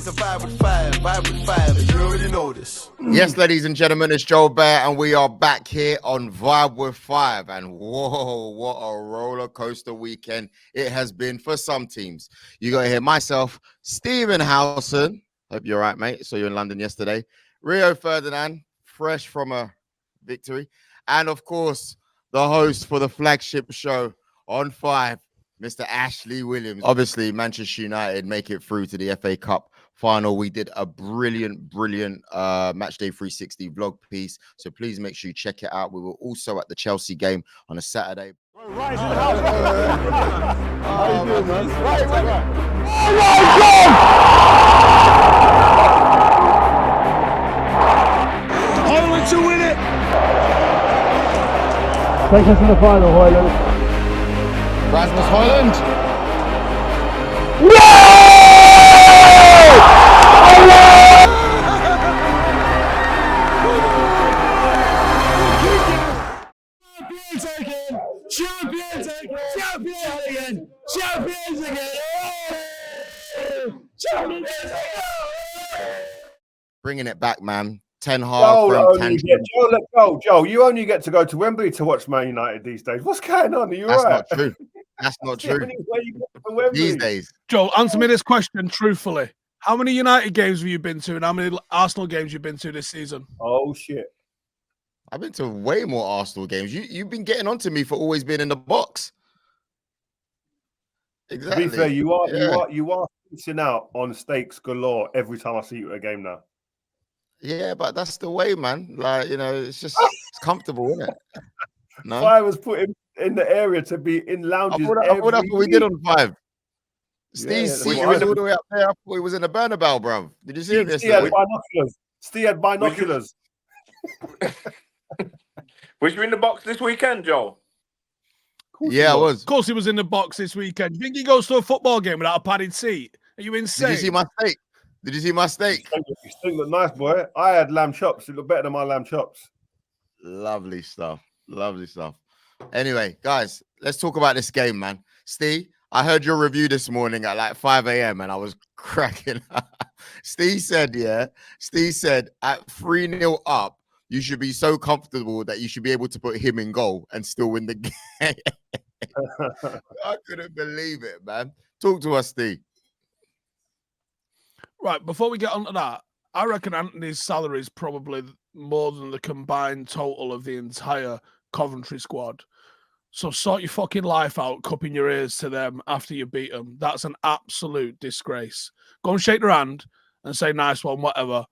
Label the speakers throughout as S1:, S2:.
S1: It's a vibe with five, and you already know this.
S2: Yes, ladies and gentlemen, it's Joe Bear, and we are back here on Vibe with Five. And whoa, what a roller coaster weekend it has been for some teams. You got to hear myself, Stephen Howson. Hope you're right, mate. So you're in London yesterday. Rio Ferdinand, fresh from a victory. And of course, the host for the flagship show on Five, Mr. Ashley Williams. Obviously, Manchester United make it through to the FA Cup final. We did a brilliant Matchday 360 vlog piece. So please make sure you check it out. We were also at the Chelsea game on a Saturday.
S3: Right in the house. How you doing, man? Right.
S4: Oh my God!
S3: Ireland to win it.
S4: Take us to the final, Hoyland.
S2: Rasmus Højlund.
S4: No!
S3: Champions again!
S2: Bringing it back, man. Ten Hag.
S3: Joe, you only get to go to Wembley to watch Man United these days. What's going on? Are you
S2: That's
S3: right?
S2: not true. That's not true. These days.
S5: Joe, answer me this question truthfully. How many United games have you been to and how many Arsenal games you've been to this season?
S3: Oh, shit.
S2: I've been to way more Arsenal games. You've been getting onto me for always being in the box. Exactly.
S3: To be fair, you are missing out on stakes galore every time I see you at a game now.
S2: Yeah, but that's the way, man. Like, you know, it's it's comfortable, isn't it? No,
S3: I was put in the area to be in lounges.
S2: I thought that's what we did on Five. Steve,
S3: Yeah,
S2: he was all the way up there. I thought he was in the Bernabeu, bro. Did you see him yesterday?
S3: Steve had binoculars.
S6: Was you in the box this weekend, Joel?
S2: Yeah, I was.
S5: Of course he was in the box this weekend. You think he goes to a football game without a padded seat? Are you insane?
S2: Did you see my steak? Did you see my steak?
S3: You still look nice, boy. I had lamb chops. It looked better than my lamb chops.
S2: Lovely stuff. Lovely stuff. Anyway, guys, let's talk about this game, man. Steve, I heard your review this morning at like 5 a.m. and I was cracking up. Steve said at 3-0 up, you should be so comfortable that you should be able to put him in goal and still win the game. I couldn't believe it, man. Talk to us, Steve.
S5: Right, before we get on to that, I reckon Antony's salary is probably more than the combined total of the entire Coventry squad. So sort your fucking life out, cupping your ears to them after you beat them. That's an absolute disgrace. Go and shake their hand and say, nice one, whatever.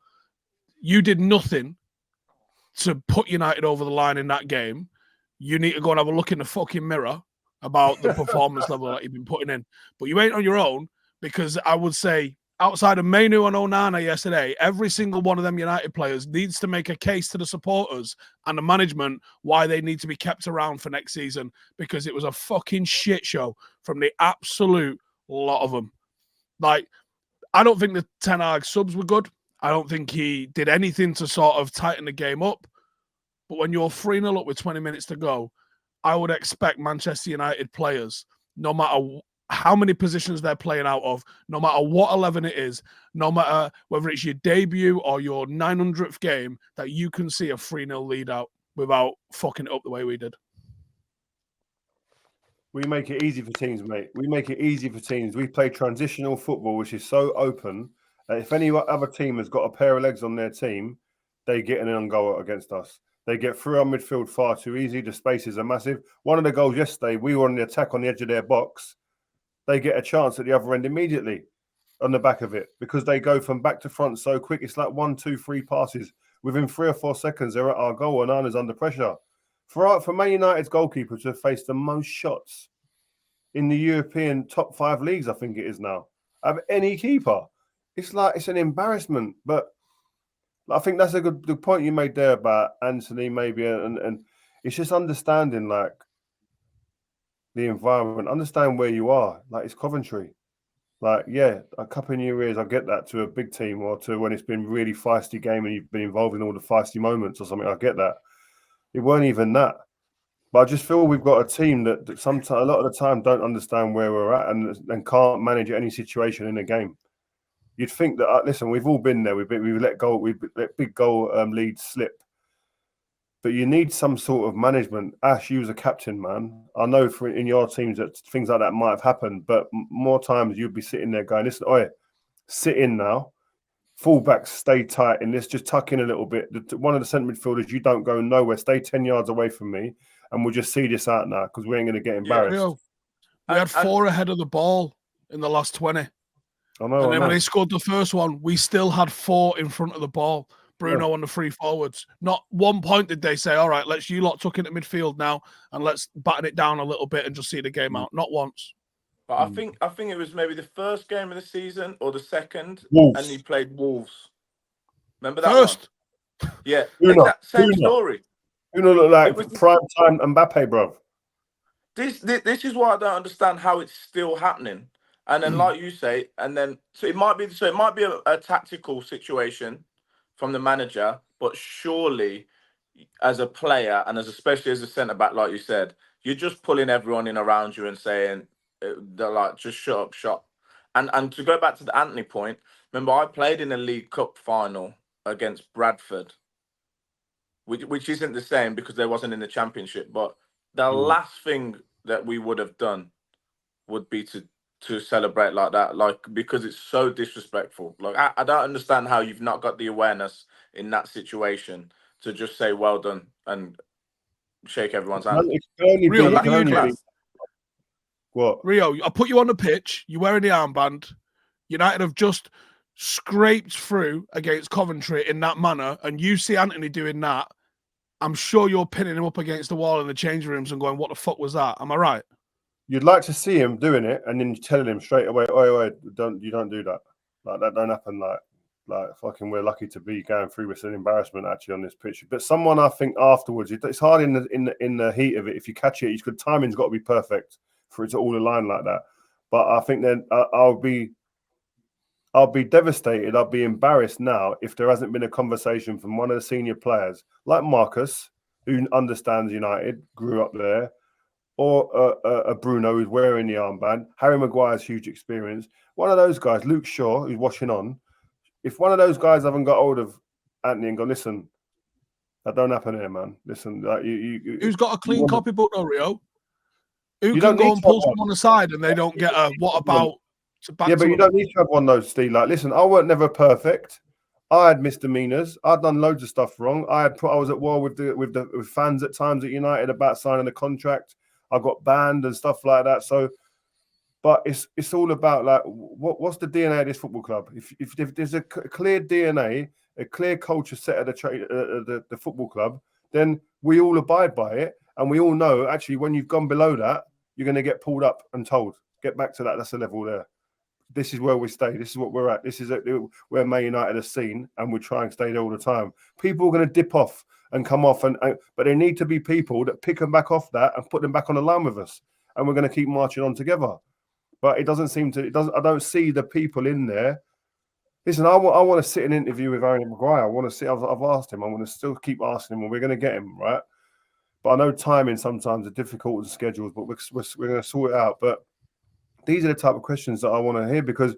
S5: You did nothing to put United over the line in that game. You need to go and have a look in the fucking mirror about the performance level that you've been putting in. But you ain't on your own, because I would say, outside of Mainu and Onana yesterday, every single one of them United players needs to make a case to the supporters and the management why they need to be kept around for next season, because it was a fucking shit show from the absolute lot of them. Like, I don't think the Ten Hag subs were good. I don't think he did anything to sort of tighten the game up. But when you're 3-0 up with 20 minutes to go, I would expect Manchester United players, no matter how many positions they're playing out of, no matter what 11 it is, no matter whether it's your debut or your 900th game, that you can see a 3-0 lead out without fucking it up the way we did.
S3: We make it easy for teams, mate. We make it easy for teams. We play transitional football, which is so open that if any other team has got a pair of legs on their team, they get in and go against us. They get through our midfield far too easy. The spaces are massive. One of the goals yesterday, we were on the attack on the edge of their box. They get a chance at the other end immediately on the back of it because they go from back to front so quick. It's like 1, 2, 3 passes. Within 3 or 4 seconds, they're at our goal and Arna's under pressure. For Man United's goalkeeper to have faced the most shots in the European top 5 leagues, I think it is now, of any keeper, it's an embarrassment. But I think that's a good point you made there about Antony, maybe, and it's just understanding like the environment, understand where you are. Like, it's Coventry. Like, yeah, a couple of your ears, I get that, to a big team or to when it's been really feisty game and you've been involved in all the feisty moments or something, I get that. It weren't even that. But I just feel we've got a team that sometimes, a lot of the time, don't understand where we're at and can't manage any situation in a game. You'd think that listen, we've all been there. We've let big goal leads slip. But you need some sort of management. Ash, you was a captain, man. I know in your teams that things like that might have happened, but more times you'd be sitting there going, listen, oi, sit in now. Fullbacks, stay tight in this. Just tuck in a little bit. One of the centre midfielders, you don't go nowhere. Stay 10 yards away from me, and we'll just see this out now because we ain't going to get embarrassed.
S5: We had 4 ahead of the ball in the last 20.
S3: I know.
S5: And then when they scored the first one, we still had 4 in front of the ball. Bruno on the free forwards. Not one point did they say, all right, let's you lot tuck into midfield now and let's batten it down a little bit and just see the game out. Not once.
S6: But I think it was maybe the first game of the season or the second,
S3: Wolves.
S6: and he played Wolves. Remember that
S5: First?
S6: one? Yeah,
S3: Same
S6: story.
S3: You know, look like prime time Mbappe, bro.
S6: This is why I don't understand how it's still happening. And then, like you say, and then it might be a tactical situation from the manager, but surely as a player and especially as a centre back, like you said, you're just pulling everyone in around you and saying they're like, just shut up shop. And to go back to the Antony point, remember I played in a League Cup final against Bradford, which isn't the same because they wasn't in the Championship, but the last thing that we would have done would be to celebrate like that, like, because it's so disrespectful. Like, I don't understand how you've not got the awareness in that situation to just say well done and shake everyone's hand.
S3: What?
S5: Rio, I put you on the pitch, you're wearing the armband. United have just scraped through against Coventry in that manner, and you see Antony doing that. I'm sure you're pinning him up against the wall in the changing rooms and going, what the fuck was that? Am I right?
S3: You'd like to see him doing it, and then telling him straight away, "Oi, don't do that. Like that don't happen. Like fucking, we're lucky to be going through with an embarrassment actually on this pitch." But someone, I think, afterwards, it's hard in the heat of it. If you catch it, timing's got to be perfect for it to all align like that. But I think then I'll be devastated. I'll be embarrassed now if there hasn't been a conversation from one of the senior players like Marcus, who understands United, grew up there. Or a Bruno who's wearing the armband. Harry Maguire's huge experience. One of those guys, Luke Shaw, who's watching on. If one of those guys haven't got hold of Antony and gone, listen, that don't happen here, man. Listen, like
S5: who's got a clean copybook, though, Rio? Who can go and pull someone aside and they don't get a what about?
S3: Yeah, but you don't need to have one of those, Steve. Like, listen, I weren't never perfect. I had misdemeanors. I'd done loads of stuff wrong. I was at war with fans at times at United about signing a contract. I got banned and stuff like that. So, but it's all about like what's the DNA of this football club? If there's a clear DNA, a clear culture set at the football club, then we all abide by it, and we all know actually when you've gone below that, you're going to get pulled up and told get back to that. That's the level there. This is where we stay. This is what we're at. This is where Man United are seen, and we try and stay there all the time. People are going to dip off and come off, but there need to be people that pick them back off that and put them back on the line with us, and we're going to keep marching on together. But it doesn't seem to. I don't see the people in there. Listen, I want to sit in an interview with Harry Maguire. I want to see. I've asked him. I want to still keep asking him, and we're going to get him right. But I know timing sometimes are difficult with schedules, but we're going to sort it out. But these are the type of questions that I want to hear because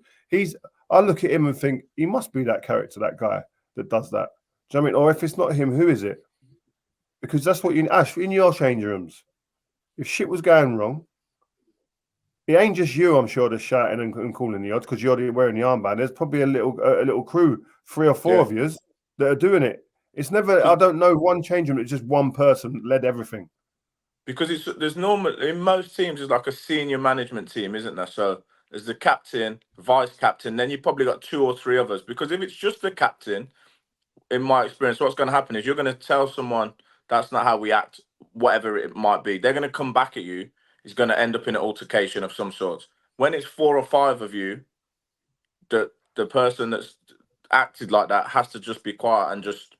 S3: I look at him and think he must be that character, that guy that does that. Do you know what I mean? Or if it's not him, who is it? Because that's what Ash, in your change rooms, if shit was going wrong, it ain't just you, I'm sure, that's shouting and calling the odds because you're wearing the armband. There's probably a little crew, 3 or 4 of yous that are doing it. It's never, I don't know, one change room, it's just one person led everything.
S6: Because there's normally, in most teams, there's like a senior management team, isn't there? So there's the captain, vice captain, then you've probably got 2 or 3 others. Because if it's just the captain, in my experience, what's going to happen is you're going to tell someone that's not how we act, whatever it might be. They're going to come back at you. It's going to end up in an altercation of some sort. When it's 4 or 5 of you, the person that's acted like that has to just be quiet and just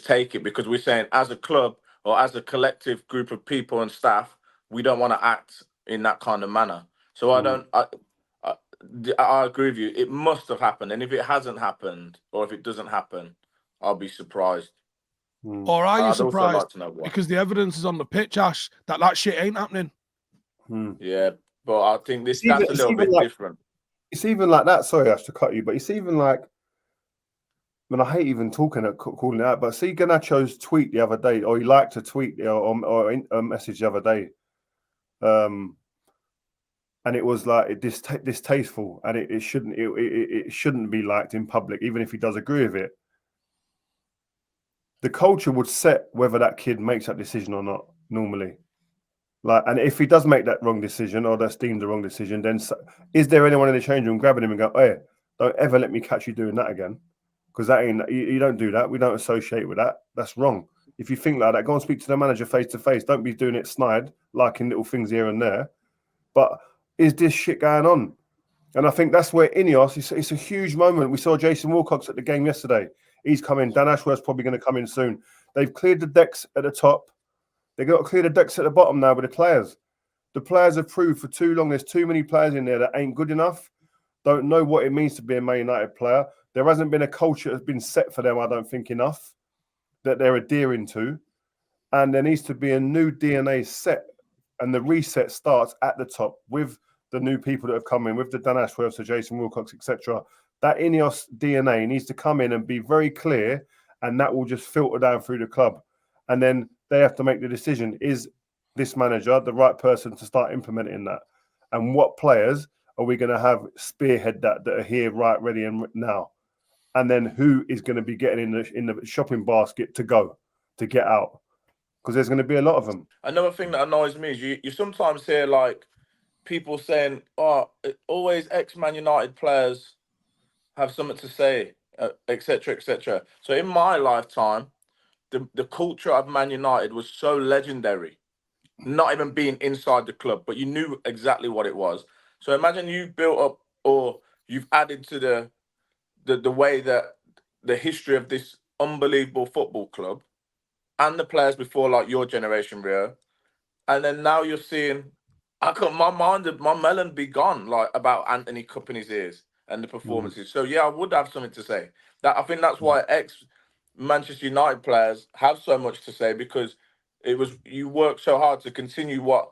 S6: take it, because we're saying as a club or as a collective group of people and staff, we don't want to act in that kind of manner. So I agree with you. It must have happened. And if it hasn't happened or if it doesn't happen, I'll be surprised.
S5: Or are you surprised? Because the evidence is on the pitch, Ash, that shit ain't happening.
S6: Yeah, but I think that's a little bit different.
S3: it's even like that. Sorry, Ash, to cut you, but it's even like, I mean, I hate even calling it out, but see Garnacho's tweet the other day, or he liked a tweet or a message the other day, and it was like distasteful, and it shouldn't be liked in public, even if he does agree with it. The culture would set whether that kid makes that decision or not normally. Like, and if he does make that wrong decision or that's deemed the wrong decision, then is there anyone in the change room grabbing him and go, "Hey, don't ever let me catch you doing that again"? Because that ain't, you don't do that. We don't associate with that. That's wrong. If you think like that, go and speak to the manager face to face. Don't be doing it snide, liking little things here and there. But is this shit going on? And I think that's where Ineos, it's a huge moment. We saw Jason Wilcox at the game yesterday. He's coming. Dan Ashworth's probably going to come in soon. They've cleared the decks at the top. They've got to clear the decks at the bottom now with the players. The players have proved for too long there's too many players in there that ain't good enough, don't know what it means to be a Man United player. There hasn't been a culture that's been set for them, I don't think, enough, that they're adhering to. And there needs to be a new DNA set, and the reset starts at the top with the new people that have come in, with the Dan Ashworths, the Jason Wilcox, etc. That Ineos DNA needs to come in and be very clear, and that will just filter down through the club. And then they have to make the decision, is this manager the right person to start implementing that? And what players are we going to have spearhead that are here, right, ready, and now? And then who is going to be getting in the shopping basket to get out? Because there's going to be a lot of them.
S6: Another thing that annoys me is you sometimes hear like people saying, "Oh, always ex-Man United players have something to say," etc., etc. So in my lifetime, the culture of Man United was so legendary, not even being inside the club, but you knew exactly what it was. So imagine you've built up, or you've added to the way that the history of this unbelievable football club and the players before, like your generation, Rio, and then now you're seeing, my melon be gone, like, about Antony cupping his ears and the performances. So yeah, I would have something to say. That I think that's why ex-Manchester United players have so much to say, because you worked so hard to continue what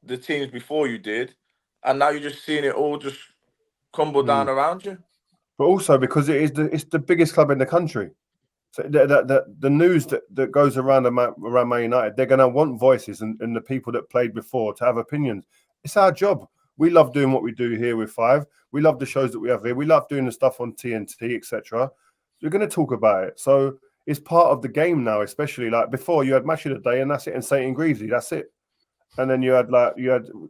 S6: the teams before you did, and now you're just seeing it all just crumble down around you.
S3: But also because it's the biggest club in the country. So the news that goes around Man United, they're going to want voices and the people that played before to have opinions. It's our job. We love doing what we do here with Five. We love the shows that we have here. We love doing the stuff on TNT, etc. We're going to talk about it. So it's part of the game now, especially like before you had Match of the Day and that's it, and St. Greavesy, that's it. And then you had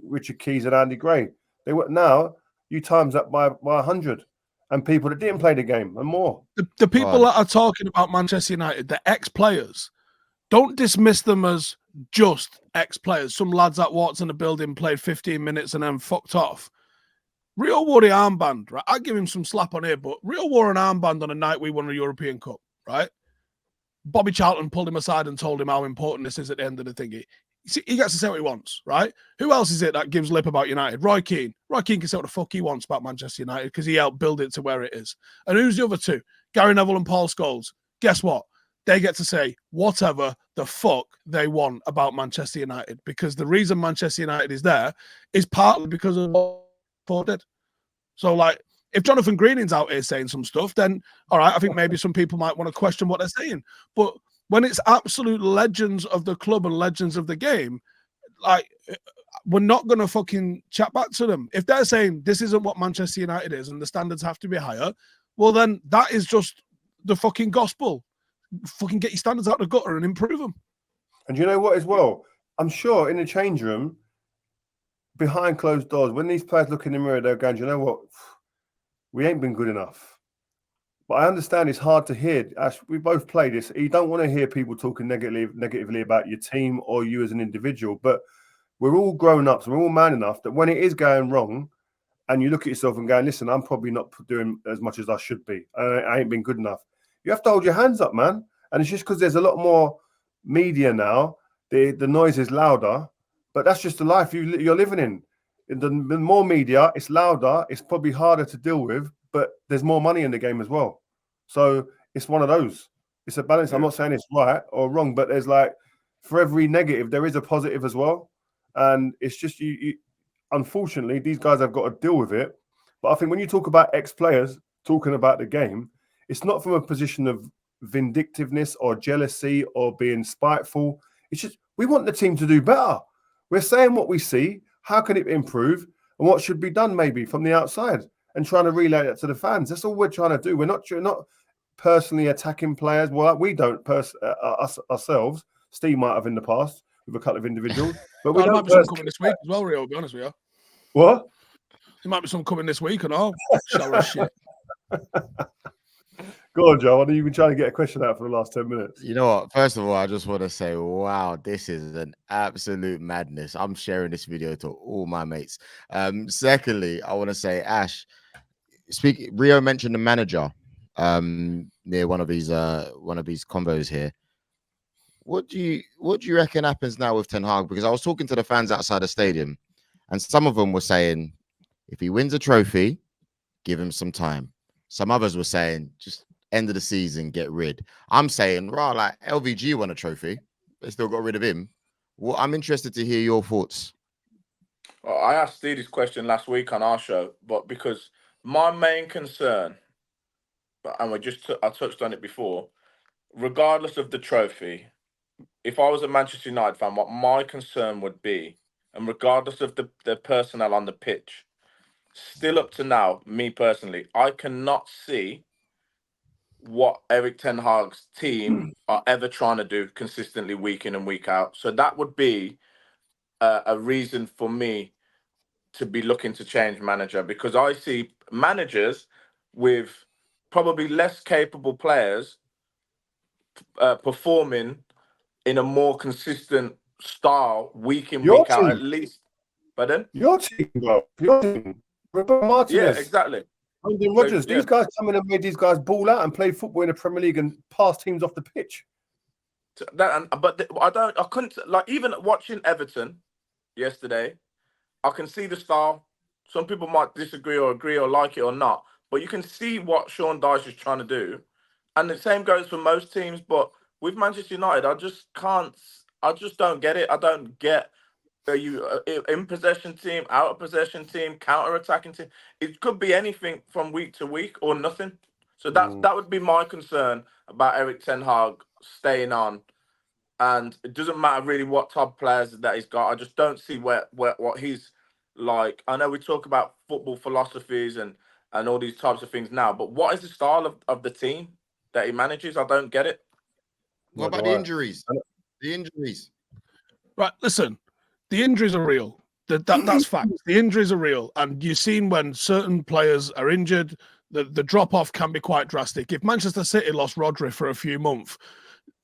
S3: Richard Keys and Andy Gray. They were, now you times that by 100. And people that didn't play the game and more.
S5: The people that are talking about Manchester United, the ex-players, don't dismiss them as just ex-players. Some lads that walked in the building, played 15 minutes and then fucked off. Rio wore the armband, right? I give him some slap on here, but Rio wore an armband on a night we won a European Cup, right? Bobby Charlton pulled him aside and told him how important this is at the end of the thingy. He gets to say what he wants, right? Who else is it that gives lip about United? Roy Keane. Roy Keane can say what the fuck he wants about Manchester United because he helped build it to where it is. And who's the other two? Gary Neville and Paul Scholes. Guess what? They get to say whatever the fuck they want about Manchester United, because the reason Manchester United is there is partly because of what Paul did. So, like, if Jonathan Greening's out here saying some stuff, then, all right, I think maybe some people might want to question what they're saying. But when it's absolute legends of the club and legends of the game, like, we're not going to fucking chat back to them. If they're saying this isn't what Manchester United is and the standards have to be higher, well, then that is just the fucking gospel. Fucking get your standards out the gutter and improve them.
S3: And you know what as well? I'm sure in the change room, behind closed doors, when these players look in the mirror, they're going, you know what? We ain't been good enough. But I understand it's hard to hear. Ash, we both play this. You don't want to hear people talking negatively about your team or you as an individual. But we're all grown ups. We're all man enough that when it is going wrong, and you look at yourself and going, listen, I'm probably not doing as much as I should be. I ain't been good enough. You have to hold your hands up, man. And it's just because there's a lot more media now. The noise is louder. But that's just the life you're living in. The more media, it's louder. It's probably harder to deal with. But there's more money in the game as well. So it's one of those. It's a balance. I'm not saying it's right or wrong, but there's like, for every negative, there is a positive as well. And it's just, you unfortunately, these guys have got to deal with it. But I think when you talk about ex-players talking about the game, it's not from a position of vindictiveness or jealousy or being spiteful. It's just we want the team to do better. We're saying what we see. How can it improve? And what should be done maybe from the outside and trying to relay that to the fans. That's all we're trying to do. We're not personally attacking players. Well, we don't ourselves. Steve might have in the past with a couple of individuals. But we
S5: there might
S3: don't
S5: be some coming this week as well, Rio, to be honest with you.
S3: What?
S5: There might be some coming this week and all. Shower of shit.
S3: Go on, Joe. I know you've been trying to get a question out for the last 10 minutes.
S2: You know what? First of all, I just want to say, wow, this is an absolute madness. I'm sharing this video to all my mates. Secondly, I want to say, Ash, Rio mentioned the manager near one of these combos here. What do you reckon happens now with Ten Hag? Because I was talking to the fans outside the stadium, and some of them were saying, if he wins a trophy, give him some time. Some others were saying, just end of the season, get rid. I'm saying, like LVG won a trophy, they still got rid of him. Well, I'm interested to hear your thoughts.
S6: Well, I asked Steve this question last week on our show, but because my main concern, and I touched on it before, regardless of the trophy, if I was a Manchester United fan, what my concern would be, and regardless of the personnel on the pitch, still up to now, me personally, I cannot see what Erik Ten Hag's team are ever trying to do consistently week in and week out. So that would be a reason for me to be looking to change manager, because I see managers with probably less capable players performing in a more consistent style week in, week out, at least. Pardon?
S3: Your team, bro. Your team. Roberto Martinez.
S6: Yeah, exactly.
S3: Brendan Rodgers. These guys come in and made these guys ball out and play football in the Premier League and pass teams off the pitch.
S6: I couldn't, like, even watching Everton yesterday, I can see the style. Some people might disagree or agree or like it or not, but you can see what Sean Dyche is trying to do. And the same goes for most teams, but with Manchester United, I just don't get it. I don't get, are you in possession team, out of possession team, counter-attacking team? It could be anything from week to week or nothing. So that would be my concern about Erik Ten Hag staying on. And it doesn't matter really what type of players that he's got. I just don't see what he's like. I know we talk about football philosophies and all these types of things now, but what is the style of the team that he manages? I don't get it.
S2: What about the injuries? The injuries.
S5: Right, listen, the injuries are real. That's fact. The injuries are real. And you've seen when certain players are injured, the drop-off can be quite drastic. If Manchester City lost Rodri for a few months,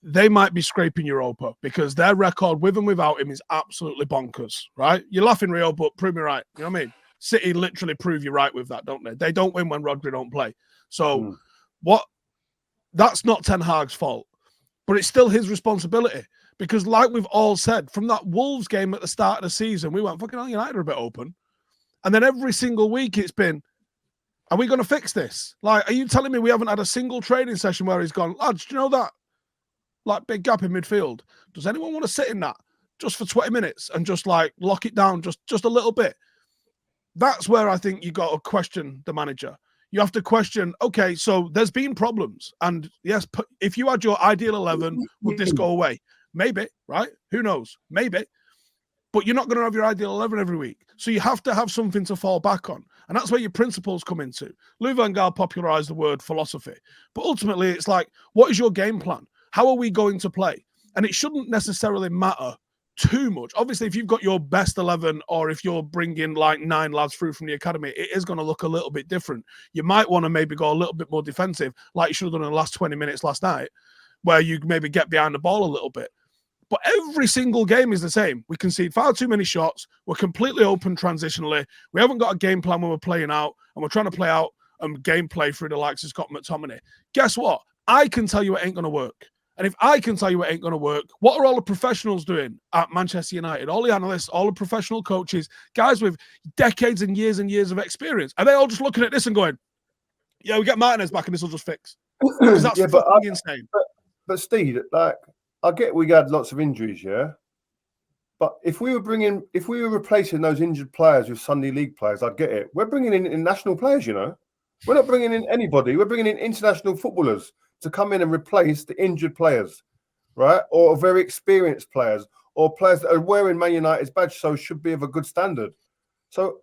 S5: they might be scraping Europa because their record with and without him is absolutely bonkers, right? You're laughing, Rio, but prove me right. You know what I mean? City literally prove you right with that, don't they? They don't win when Rodri don't play. So that's not Ten Hag's fault, but it's still his responsibility because like we've all said, from that Wolves game at the start of the season, we went, fucking hell, United are a bit open. And then every single week it's been, are we going to fix this? Like, are you telling me we haven't had a single training session where he's gone, lads, do you know that? Like, big gap in midfield. Does anyone want to sit in that just for 20 minutes and just like lock it down just a little bit? That's where I think you got to question the manager. You have to question, okay, so there's been problems. And yes, if you had your ideal 11, would this go away? Maybe, right? Who knows? Maybe. But you're not going to have your ideal 11 every week. So you have to have something to fall back on. And that's where your principles come into. Louis van Gaal popularized the word philosophy. But ultimately, it's like, what is your game plan? How are we going to play? And it shouldn't necessarily matter too much. Obviously, if you've got your best 11 or if you're bringing like 9 lads through from the academy, it is going to look a little bit different. You might want to maybe go a little bit more defensive, like you should have done in the last 20 minutes last night, where you maybe get behind the ball a little bit. But every single game is the same. We concede far too many shots. We're completely open transitionally. We haven't got a game plan when we're playing out, and we're trying to play out gameplay through the likes of Scott McTominay. Guess what? I can tell you it ain't going to work. And if I can tell you it ain't going to work, what are all the professionals doing at Manchester United? All the analysts, all the professional coaches, guys with decades and years of experience. Are they all just looking at this and going, yeah, we get Martinez back and this will just fix? Because that's fucking insane.
S3: But Steve, like, I get we had lots of injuries, yeah? But if we were replacing those injured players with Sunday League players, I'd get it. We're bringing in national players, you know. We're not bringing in anybody. We're bringing in international footballers to come in and replace the injured players, right? Or very experienced players, or players that are wearing Man United's badge, so should be of a good standard. So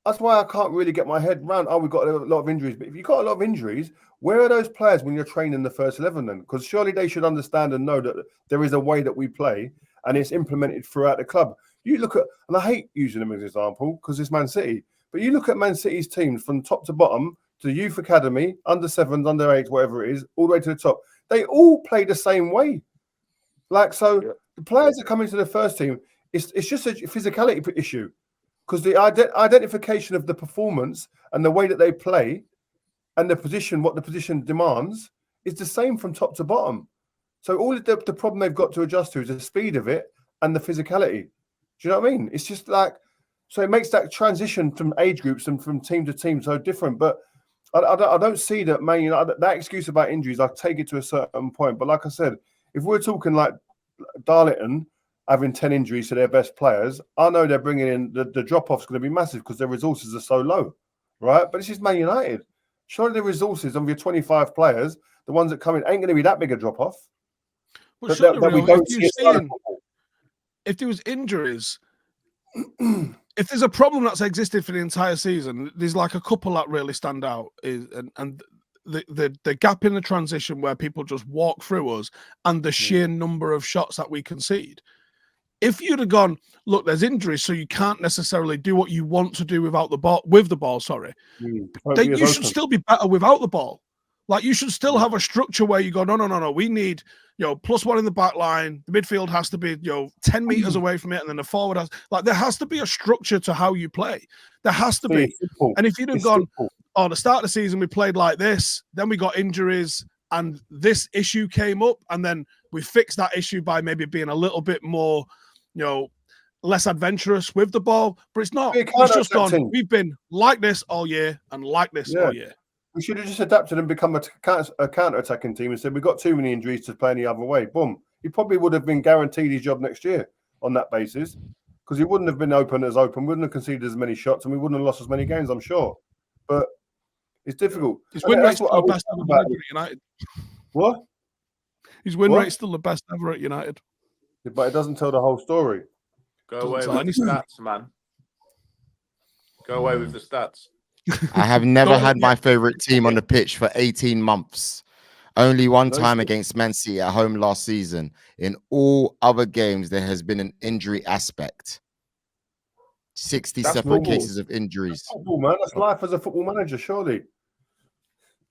S3: that's why I can't really get my head around. Oh, we've got a lot of injuries. But if you've got a lot of injuries, where are those players when you're training the first 11 then? Because surely they should understand and know that there is a way that we play and it's implemented throughout the club. You look at, and I hate using them as an example because it's Man City, but you look at Man City's teams from top to bottom, to the youth academy, under 7s, under 8s, whatever it is, all the way to the top. They all play the same way. The players that come into the first team, it's just a physicality issue. Because the identification of the performance and the way that they play and the position, what the position demands, is the same from top to bottom. So all the problem they've got to adjust to is the speed of it and the physicality. Do you know what I mean? It's just like, so it makes that transition from age groups and from team to team so different. But I don't see that, man. You know, that excuse about injuries, I take it to a certain point. But like I said, if we're talking like Darlington having 10 injuries to their best players, I know they're bringing in the drop-off's going to be massive because their resources are so low, right? But this is Man United. Surely the resources of your 25 players, the ones that come in, ain't going to be that big a drop-off.
S5: But if there was injuries, if there's a problem that's existed for the entire season, there's like a couple that really stand out. And the gap in the transition where people just walk through us and the sheer number of shots that we concede. If you'd have gone, look, there's injuries, so you can't necessarily do what you want to do without the ball, then you should still be better without the ball. Like, you should still have a structure where you go, no, we need, +1 in the back line. The midfield has to be, 10 meters away from it, and then the forward has, there has to be a structure to how you play. There has to be. And if you'd have gone, the start of the season, we played like this, then we got injuries, and this issue came up, and then we fixed that issue by maybe being a little bit more, less adventurous with the ball, but it's not. It's just gone, we've been like this all year and like this all year.
S3: We should have just adapted and become a counter-attacking team and said, we've got too many injuries to play any other way. Boom. He probably would have been guaranteed his job next year on that basis because he wouldn't have been open, wouldn't have conceded as many shots, and we wouldn't have lost as many games, I'm sure. But it's difficult.
S5: His win rate's still the best ever at United.
S3: What?
S5: His win rate's still the best ever at United.
S3: Yeah, but it doesn't tell the whole story.
S6: Go away with the stats, man. Go away with the stats.
S2: I have never had my favorite team on the pitch for 18 months. Only one time against Man City at home last season. In all other games, there has been an injury aspect. 67 cases of injuries.
S3: That's football, man. That's life as a football manager, surely.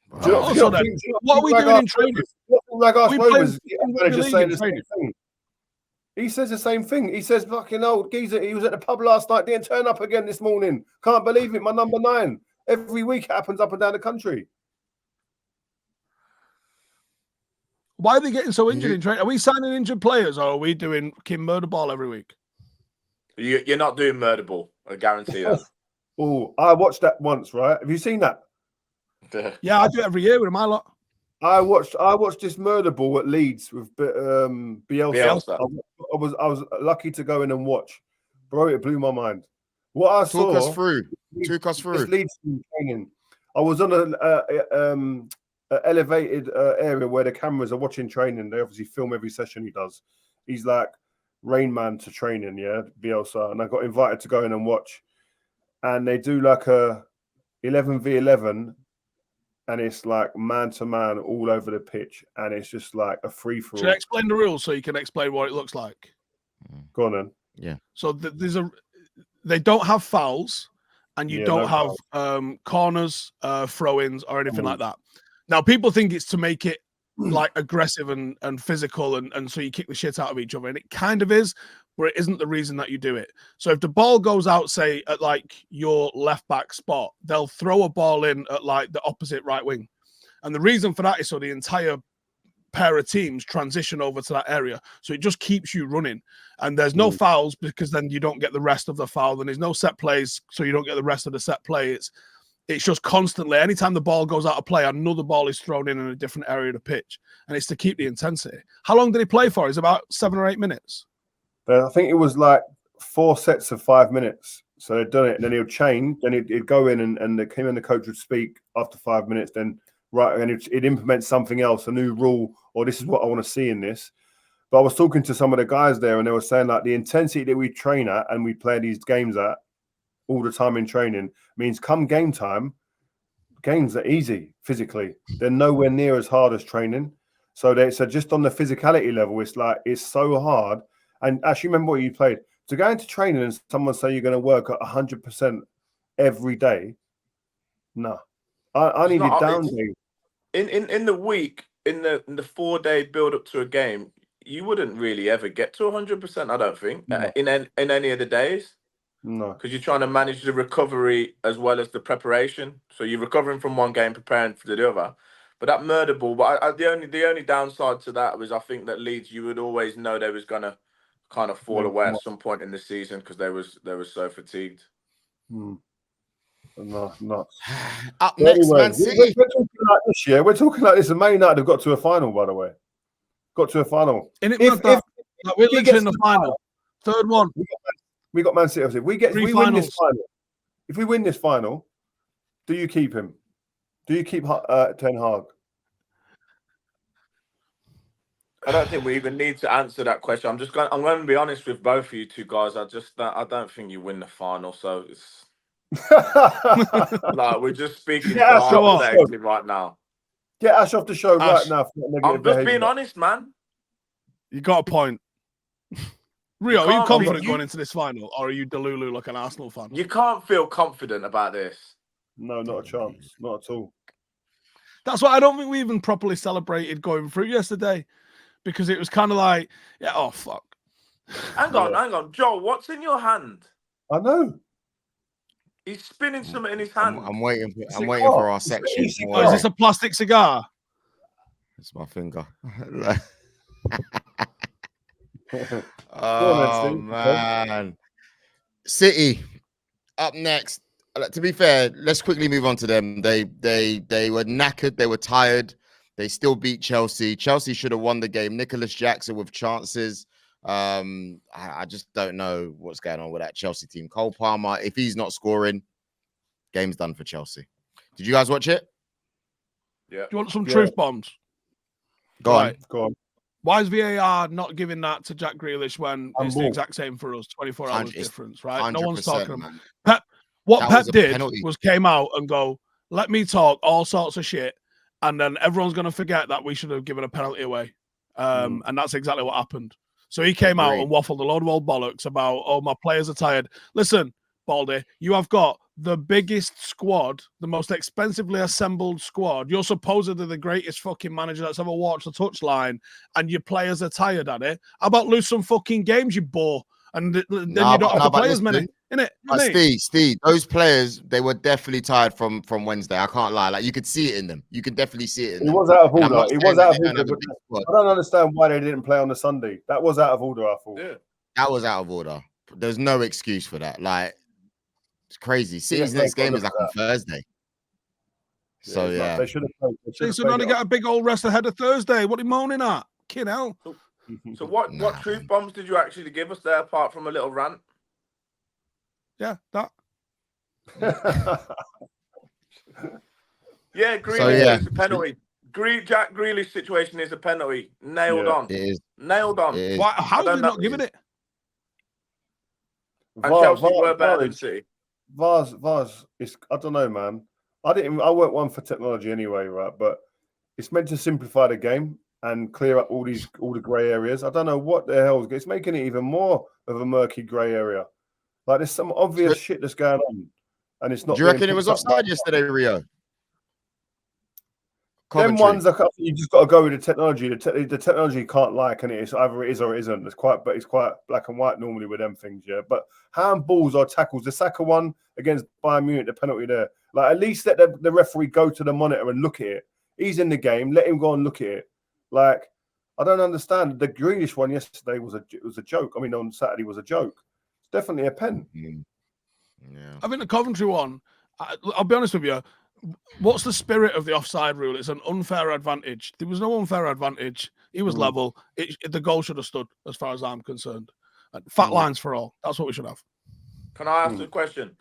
S5: What are we doing in training?
S3: He says the same thing. He says, fucking old geezer, he was at the pub last night, didn't turn up again this morning. Can't believe it, my number 9. Every week it happens up and down the country.
S5: Why are they getting so injured in training? Are we signing injured players, or are we doing Murderball every week?
S6: You're not doing Murderball, I guarantee that.
S3: Oh, I watched that once, right? Have you seen that?
S5: Yeah, I do it every year with my lot.
S3: I watched this Murderball at Leeds with Bielsa. I was lucky to go in and watch. Bro, it blew my mind. What I saw.
S2: Took us through.
S3: Leeds training. I was on an elevated area where the cameras are watching training. They obviously film every session he does. He's like Rain Man to training, Bielsa. And I got invited to go in and watch. And they do like a 11v11. And it's like man-to-man all over the pitch. And it's just like a free-for-all.
S5: Should I explain the rules so you can explain what it looks like?
S3: Go on then.
S2: Yeah.
S5: So they don't have fouls, and you don't have corners, throw-ins, or anything like that. Now, people think it's to make it like aggressive and physical, and so you kick the shit out of each other. And it kind of is, but it isn't the reason that you do it. So if the ball goes out, say, at like your left back spot, they'll throw a ball in at like the opposite right wing. And the reason for that is so the entire pair of teams transition over to that area. So it just keeps you running. And there's no fouls because then you don't get the rest of the foul. And there's no set plays, so you don't get the rest of the set play. It's just constantly, anytime the ball goes out of play, another ball is thrown in a different area of the pitch. And it's to keep the intensity. How long did he play for? It's about 7 or 8 minutes.
S3: I think it was like 4 sets of 5 minutes. So they'd done it, and then he'd change, then he'd go in, and the coach would speak after 5 minutes, then and it'd implement something else, a new rule, or this is what I want to see in this. But I was talking to some of the guys there, and they were saying like the intensity that we train at and we play these games at all the time in training means come game time, games are easy physically. They're nowhere near as hard as training. So just on the physicality level, it's so hard. And actually, remember what you played. To go into training and someone say you're going to work at 100% every day, no. I need a down day.
S6: In the week, in the 4-day build up to a game, you wouldn't really ever get to 100%. I don't think in any of the days.
S3: No,
S6: because you're trying to manage the recovery as well as the preparation. So you're recovering from one game, preparing for the other. But that Murderball, but the only downside to that was I think that Leeds, you would always know they was gonna kind of fall away at some point in the season because they were so fatigued.
S3: No, not.
S2: Up next,
S3: anyway,
S2: Man City.
S3: We're talking like this, yeah. We're talking like this. And Man United have got to a final, by the way. Got to a final.
S5: We're literally in the final. Third one.
S3: We got Man City. If we win this final, do you keep him? Do you keep Ten Hag?
S6: I don't think we even need to answer that question. I'm going to be honest with both of you two guys. I don't think you win the final. So it's like we're just speaking hypothetically right now.
S3: Get Ash off the show right now.
S6: I'm just being honest, man.
S5: You got a point. Rio, are you confident going into this final, or are you delulu like an Arsenal fan?
S6: You can't feel confident about this.
S3: No, not a chance. Not at all.
S5: That's why I don't think we even properly celebrated going through yesterday, because it was kind of like, yeah, oh, fuck.
S6: Hang on. Joel, what's in your hand?
S3: I know.
S6: He's spinning something in his hand.
S2: I'm waiting for our section.
S5: Is this a plastic cigar?
S2: It's my finger. Man. City up next. To be fair, let's quickly move on to them. They were knackered. They were tired. They still beat Chelsea. Chelsea should have won the game. Nicolas Jackson with chances. I just don't know what's going on with that Chelsea team. Cole Palmer, if he's not scoring, game's done for Chelsea. Did you guys watch it?
S6: Yeah.
S5: Do you want some truth bombs?
S2: Go on.
S5: Why is VAR not giving that to Jack Grealish when it's the exact same for us? 24 hours difference, right? No one's talking about Pep. What Pep did was came out and go, let me talk all sorts of shit, and then everyone's going to forget that we should have given a penalty away. And that's exactly what happened. So he came out and waffled a load of old bollocks about, oh, my players are tired. Listen, Baldy, you have got the biggest squad, the most expensively assembled squad. You're supposedly the greatest fucking manager that's ever walked the touchline, and your players are tired at it. How about lose some fucking games, you bore? And then you don't have to play as many, innit?
S2: Steve, those players, they were definitely tired from Wednesday. I can't lie. Like, you could see it in them. You could definitely see it in them.
S3: It was out of order. It was out of order. I don't understand why they didn't play on the Sunday. That was out of order, I thought.
S6: Yeah.
S2: That was out of order. There's no excuse for that. Like, it's crazy. City's next game is like on Thursday. So, yeah.
S3: They should have played.
S5: Jason only got a big old rest ahead of Thursday. What are you moaning at? Kid hell.
S6: So what truth bombs did you actually give us there, apart from a little rant?
S5: Yeah, that.
S6: Yeah, Grealish is a penalty. Jack Grealish situation is a penalty. Nailed on. It is. Nailed on.
S5: Why, how are they not giving it?
S6: And Chelsea were better than City.
S3: VAR's, I don't know, man. I weren't one for technology anyway, right? But it's meant to simplify the game and clear up all the grey areas. I don't know what the hell. It's making it even more of a murky grey area. Like, there's some obvious shit that's going on, and it's not.
S2: Do you reckon it was offside yesterday, Rio?
S3: Them ones, you just got to go with the technology. The technology can't lie, can it? It's either it is or it isn't. It's quite black and white normally with them things, yeah. But handballs or tackles, the Saka one against Bayern Munich, the penalty there. Like, at least let the referee go to the monitor and look at it. He's in the game. Let him go and look at it. Like, I don't understand. The Grealish one yesterday was a joke. I mean, on Saturday was a joke. It's definitely a pen.
S2: Yeah.
S5: I think the Coventry one, I'll be honest with you, what's the spirit of the offside rule? It's an unfair advantage. There was no unfair advantage. He was level. The goal should have stood, as far as I'm concerned. Fat lines for all. That's what we should have.
S6: Can I ask a question?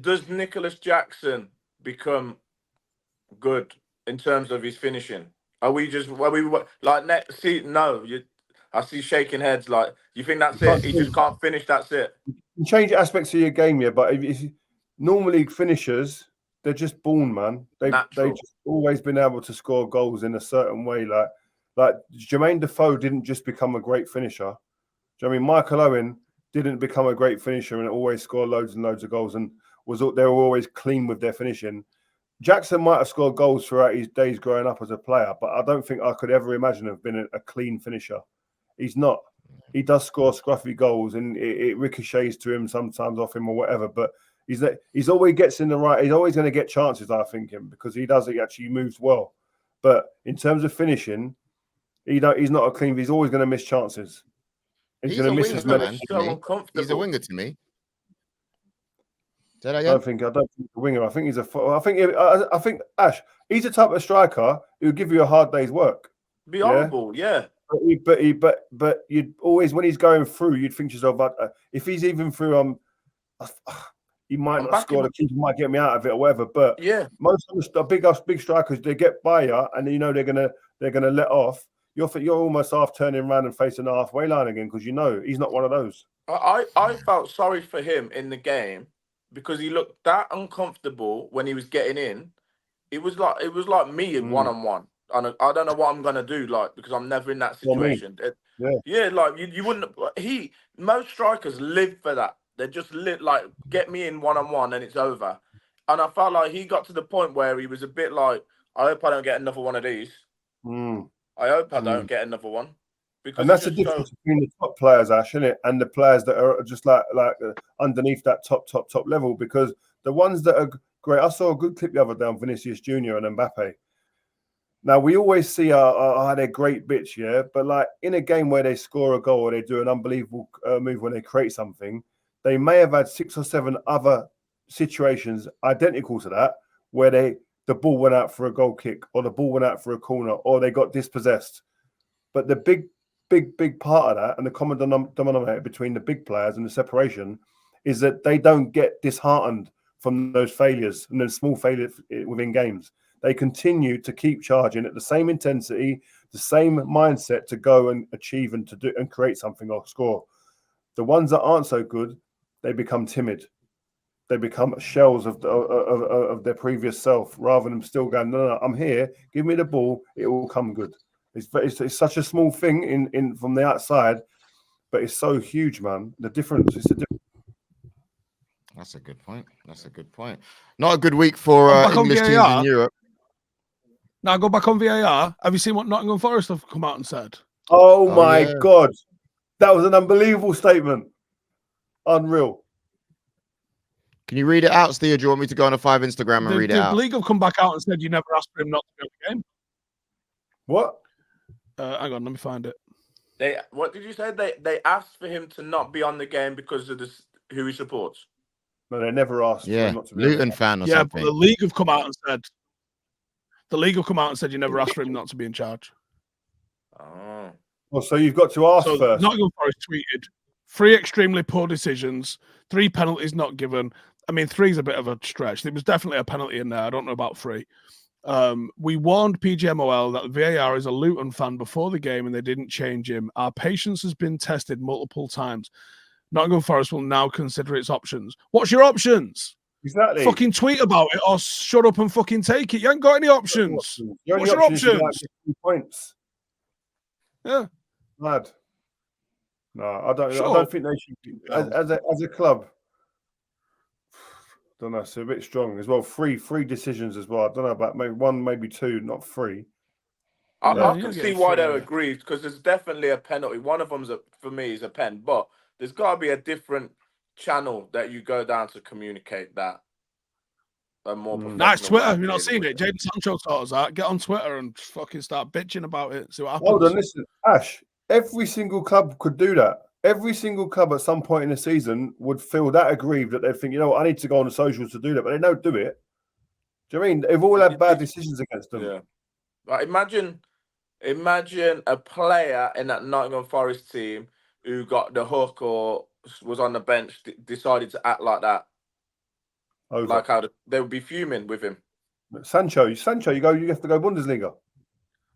S6: Does Nicolas Jackson become good in terms of his finishing? Are we like see? No, I see shaking heads. Like, you think that's it? He just can't finish. That's it.
S3: You change aspects of your game, yeah. But if normally finishers, they're just born, man. They just always been able to score goals in a certain way. Like Jermaine Defoe didn't just become a great finisher. Do you know what I mean? Michael Owen didn't become a great finisher and always score loads and loads of goals and they were always clean with their finishing. Jackson might have scored goals throughout his days growing up as a player, but I don't think I could ever imagine have been a clean finisher. He's not. He does score scruffy goals and it ricochets to him sometimes off him or whatever, but he's always gets in the right. He's always going to get chances, I think, because he actually moves well. But in terms of finishing, he's not a clean. He's always going to miss chances. He's going to miss his
S2: man. He's a winger to me.
S3: I don't think he's a winger. I think I think Ash. He's a type of striker who'll give you a hard day's work.
S6: Be horrible, yeah.
S3: But you'd always, when he's going through, you'd think to yourself, if he's even through, he might not score. The keeper might get me out of it or whatever. But
S6: yeah,
S3: most of the big strikers, they get by you, and you know they're gonna let off. You're almost half turning around and facing the halfway line again because you know he's not one of those.
S6: I felt sorry for him in the game because he looked that uncomfortable when he was getting in. It was like me in one-on-one. And I don't know what I'm gonna do, because I'm never in that situation. Like you wouldn't. Most strikers live for that. They just live get me in one-on-one and it's over. And I felt like he got to the point where he was a bit like, I hope I don't get another one of these. I hope I don't get another one.
S3: And that's the difference between the top players, Ash, isn't it, and the players that are just like underneath that top level. Because the ones that are great, I saw a good clip the other day on Vinicius Junior and Mbappe. Now we always see they're great bits, yeah, but in a game where they score a goal or they do an unbelievable move when they create something, they may have had 6 or 7 other situations identical to that where the ball went out for a goal kick or the ball went out for a corner or they got dispossessed. But the big part of that and the common denominator between the big players and the separation is that they don't get disheartened from those failures and those small failures within games. They continue to keep charging at the same intensity, the same mindset to go and achieve and to do and create something or score. The ones that aren't so good, they become timid. They become shells of their previous self rather than still going, no, I'm here. Give me the ball. It will come good. It's such a small thing in from the outside, but it's so huge, man. The difference is the difference.
S2: That's a good point. Not a good week for English teams in Europe.
S5: Now go back on VAR. Have you seen what Nottingham Forest have come out and said?
S3: Oh my God. That was an unbelievable statement. Unreal.
S2: Can you read it out, Steve? Do you want me to go on a 5 Instagram and read it out?
S5: The league have come back out and said you never asked for him not to be on the game.
S3: What?
S5: Hang on, let me find it.
S6: What did you say? They asked for him to not be on the game because of who he supports.
S3: No, they never asked.
S2: Yeah,
S3: for him not to be
S2: Luton fan or something.
S5: But the league have come out and said. The league have come out and said you never asked for him not to be in charge.
S6: Oh.
S3: Well, so you've got to ask first.
S5: Nottingham Forest tweeted 3 extremely poor decisions, 3 penalties not given. I mean, 3 is a bit of a stretch. There was definitely a penalty in there. I don't know about 3. We warned PGMOL that VAR is a Luton fan before the game and they didn't change him. Our patience has been tested multiple times. Nottingham Forest will now consider its options. What's your options?
S3: Exactly.
S5: Fucking tweet about it or shut up and fucking take it. You ain't got any options. What's your options?
S3: Points.
S5: Yeah.
S3: Mad. No, I don't think they should. As a club, I don't know. It's a bit strong as well. 3 decisions as well. I don't know about maybe 1, maybe 2, not 3.
S6: I can see why they're aggrieved because there's definitely a penalty. One of them's for me is a pen, but there's got to be a different channel that you go down to communicate that.
S5: Nice Twitter. Have you not seen it? Jadon Sancho taught us that. Get on Twitter and fucking start bitching about it. See what happens.
S3: Hold on, listen, Ash. Every single club could do that. Every single club at some point in the season would feel that aggrieved that they'd think, you know what, I need to go on the socials to do that, but they don't do it. Do you know what I mean? They've all had bad decisions against them.
S6: Yeah. Like imagine a player in that Nottingham Forest team who got the hook or was on the bench decided to act like that.
S3: Over.
S6: Like how they would be fuming with him.
S3: Sancho, you have to go Bundesliga.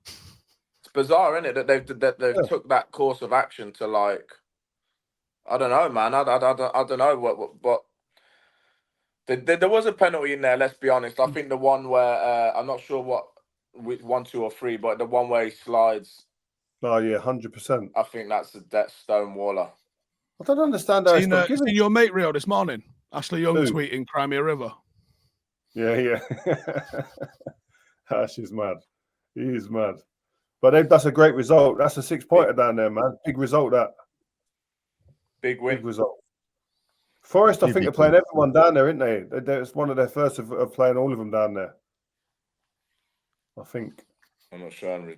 S6: It's bizarre, isn't it, that they've took that course of action to, like, I don't know, man. I don't know what. There was a penalty in there. Let's be honest. I think the one where I'm not sure which 1, 2, or 3, but the one where he slides.
S3: Oh yeah, 100%.
S6: I think that's Stonewaller.
S3: I don't understand how
S5: seen your mate Rio this morning. Ashley Young tweeting Crimea River.
S3: Yeah. Ash is mad. He is mad. But that's a great result. That's a 6-pointer down there, man. Big result, that.
S6: Big win.
S3: Big result. Forest, I think, are playing everyone down there, isn't they? It's one of their first of playing all of them down there. I think.
S6: I'm not sure.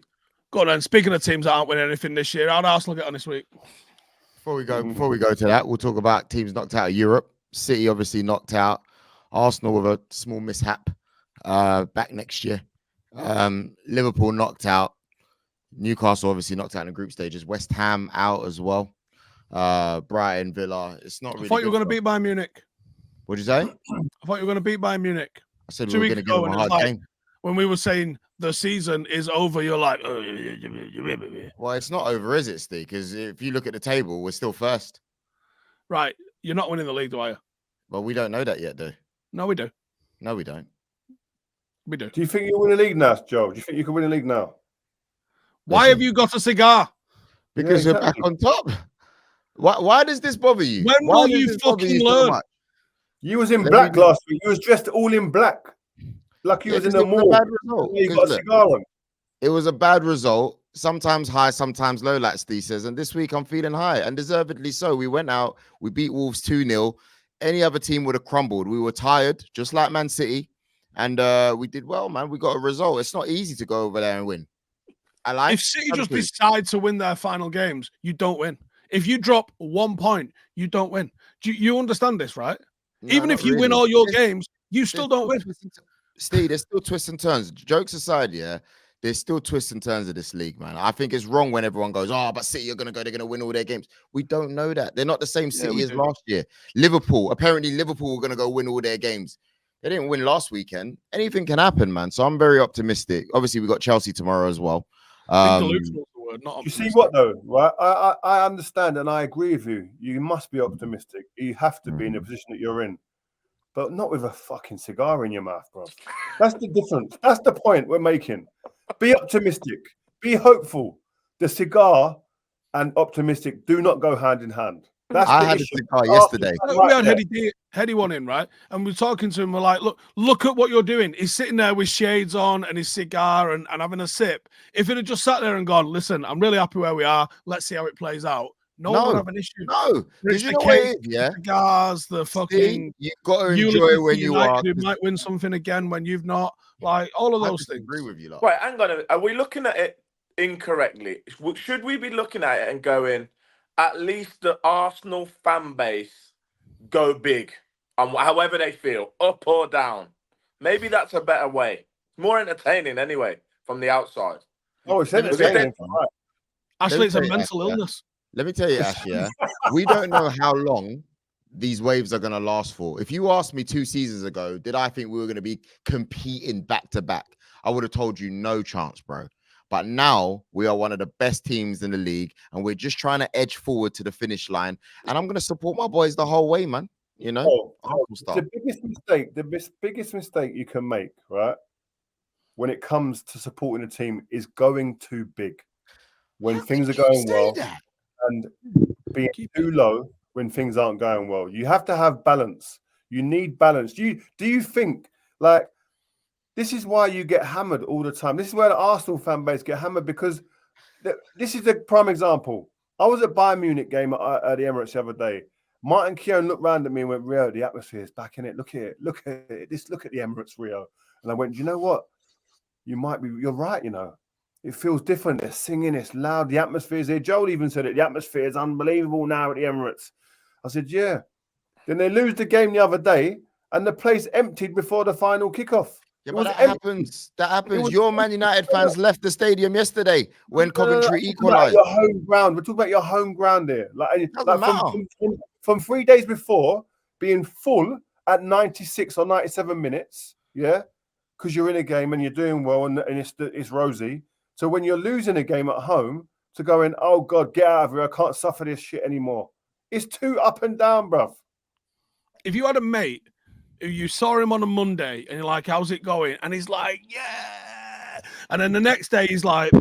S5: Go on then. Speaking of teams that aren't winning anything this year, how'd Arsenal get on this week?
S2: Before we go to that, we'll talk about teams knocked out of Europe. City obviously knocked out. Arsenal with a small mishap. Back next year. Liverpool knocked out. Newcastle obviously knocked out in the group stages. West Ham out as well. Brighton, Villa. It's not really.
S5: I thought you were going to beat Bayern Munich.
S2: What'd you say?
S5: I thought you were going to beat Bayern Munich.
S2: I said we were going to give them a hard game.
S5: When we were saying the season is over, you're like,
S2: well, it's not over, is it, Steve? Because if you look at the table, we're still first.
S5: Right. You're not winning the league, are you?
S2: Well, we don't know that yet, though.
S5: No, we do.
S2: No, we don't.
S5: We do.
S3: Do you think you'll win the league now, Joe? Do you think you can win the league now?
S5: Why have you got a cigar?
S2: Because you're back on top. Why does this bother you?
S5: When will you fucking learn?
S3: You was in black last week. You was dressed all in black. Like you was in the mall. You got a cigar on.
S2: It was a bad result. Sometimes high, sometimes low, like Steve says. And this week I'm feeling high, and deservedly so. We went out, we beat Wolves 2-0. Any other team would have crumbled. We were tired, just like Man City. And we did well, man. We got a result. It's not easy to go over there and win.
S5: If City just decide to win their final games, you don't win. If you drop 1 point, you don't win. Do you understand this, right?
S2: No,
S5: even if you win all your games, you still don't win.
S2: Steve, there's still twists and turns. Jokes aside, yeah, there's still twists and turns of this league, man. I think it's wrong when everyone goes, oh, but City are going to go, they're going to win all their games. We don't know that. They're not the same City as last year. Apparently Liverpool were going to go win all their games. They didn't win last weekend. Anything can happen, man. So I'm very optimistic. Obviously, we got Chelsea tomorrow as well.
S3: You see what though, right? I understand and I agree with you. You must be optimistic. You have to be in the position that you're in, but not with a fucking cigar in your mouth, bro. That's the difference. That's the point we're making. Be optimistic. Be hopeful. The cigar and optimistic do not go hand in hand.
S2: I had a cigar yesterday.
S5: We had Heady one in, right? And we're talking to him. We're like, look at what you're doing. He's sitting there with shades on and his cigar and having a sip. If it had just sat there and gone, listen, I'm really happy where we are. Let's see how it plays out. No one would have an issue.
S2: No,
S5: because you know what it is, yeah. The cigars, the fucking.
S2: You've got to enjoy when you are.
S5: You might win something again when you've not. Like all of those things. I
S2: agree with you.
S6: Right, hang on. Are we looking at it incorrectly? Should we be looking at it and going, at least the Arsenal fan base go big, however they feel, up or down? Maybe that's a better way. More entertaining anyway from the outside.
S3: Oh, it's entertaining.
S5: Actually, it's a mental illness.
S2: Let me tell you, Ash, yeah, we don't know how long these waves are going to last for. If you asked me 2 seasons ago, did I think we were going to be competing back to back? I would have told you no chance, bro. But now we are one of the best teams in the league, and we're just trying to edge forward to the finish line. And I'm going to support my boys the whole way, man. You know,
S3: the biggest mistake you can make, right, when it comes to supporting a team is going too big when things are going well and being too low when things aren't going well. You have to have balance. You need balance. Do you think like? This is why you get hammered all the time. This is where the Arsenal fan base get hammered, because this is the prime example. I was at Bayern Munich game at the Emirates the other day. Martin Keown looked round at me and went, Rio, the atmosphere is back in it. Look at it. Look at it. Look at the Emirates, Rio. And I went, you know what? You're right, you know. It feels different. They're singing, it's loud. The atmosphere is there. Joel even said it. The atmosphere is unbelievable now at the Emirates. I said, yeah. Then they lose the game the other day and the place emptied before the final kickoff.
S2: Yeah,
S3: It
S2: but
S3: was
S2: that
S3: empty.
S2: happens. That happens.
S3: was
S2: Your Man United fans left the stadium yesterday when Coventry
S3: We're talking
S2: equalised.
S3: about your home ground. We're talking about your home ground here.
S2: Doesn't matter.
S3: From 3 days before being full at 96 or 97 minutes, yeah, because you're in a game and you're doing well and it's rosy. So when you're losing a game at home, to go in, oh God, get out of here! I can't suffer this shit anymore. It's too up and down, bruv.
S5: If you had a mate who you saw him on a Monday and you're like, how's it going? And he's like, yeah. And then the next day he's like,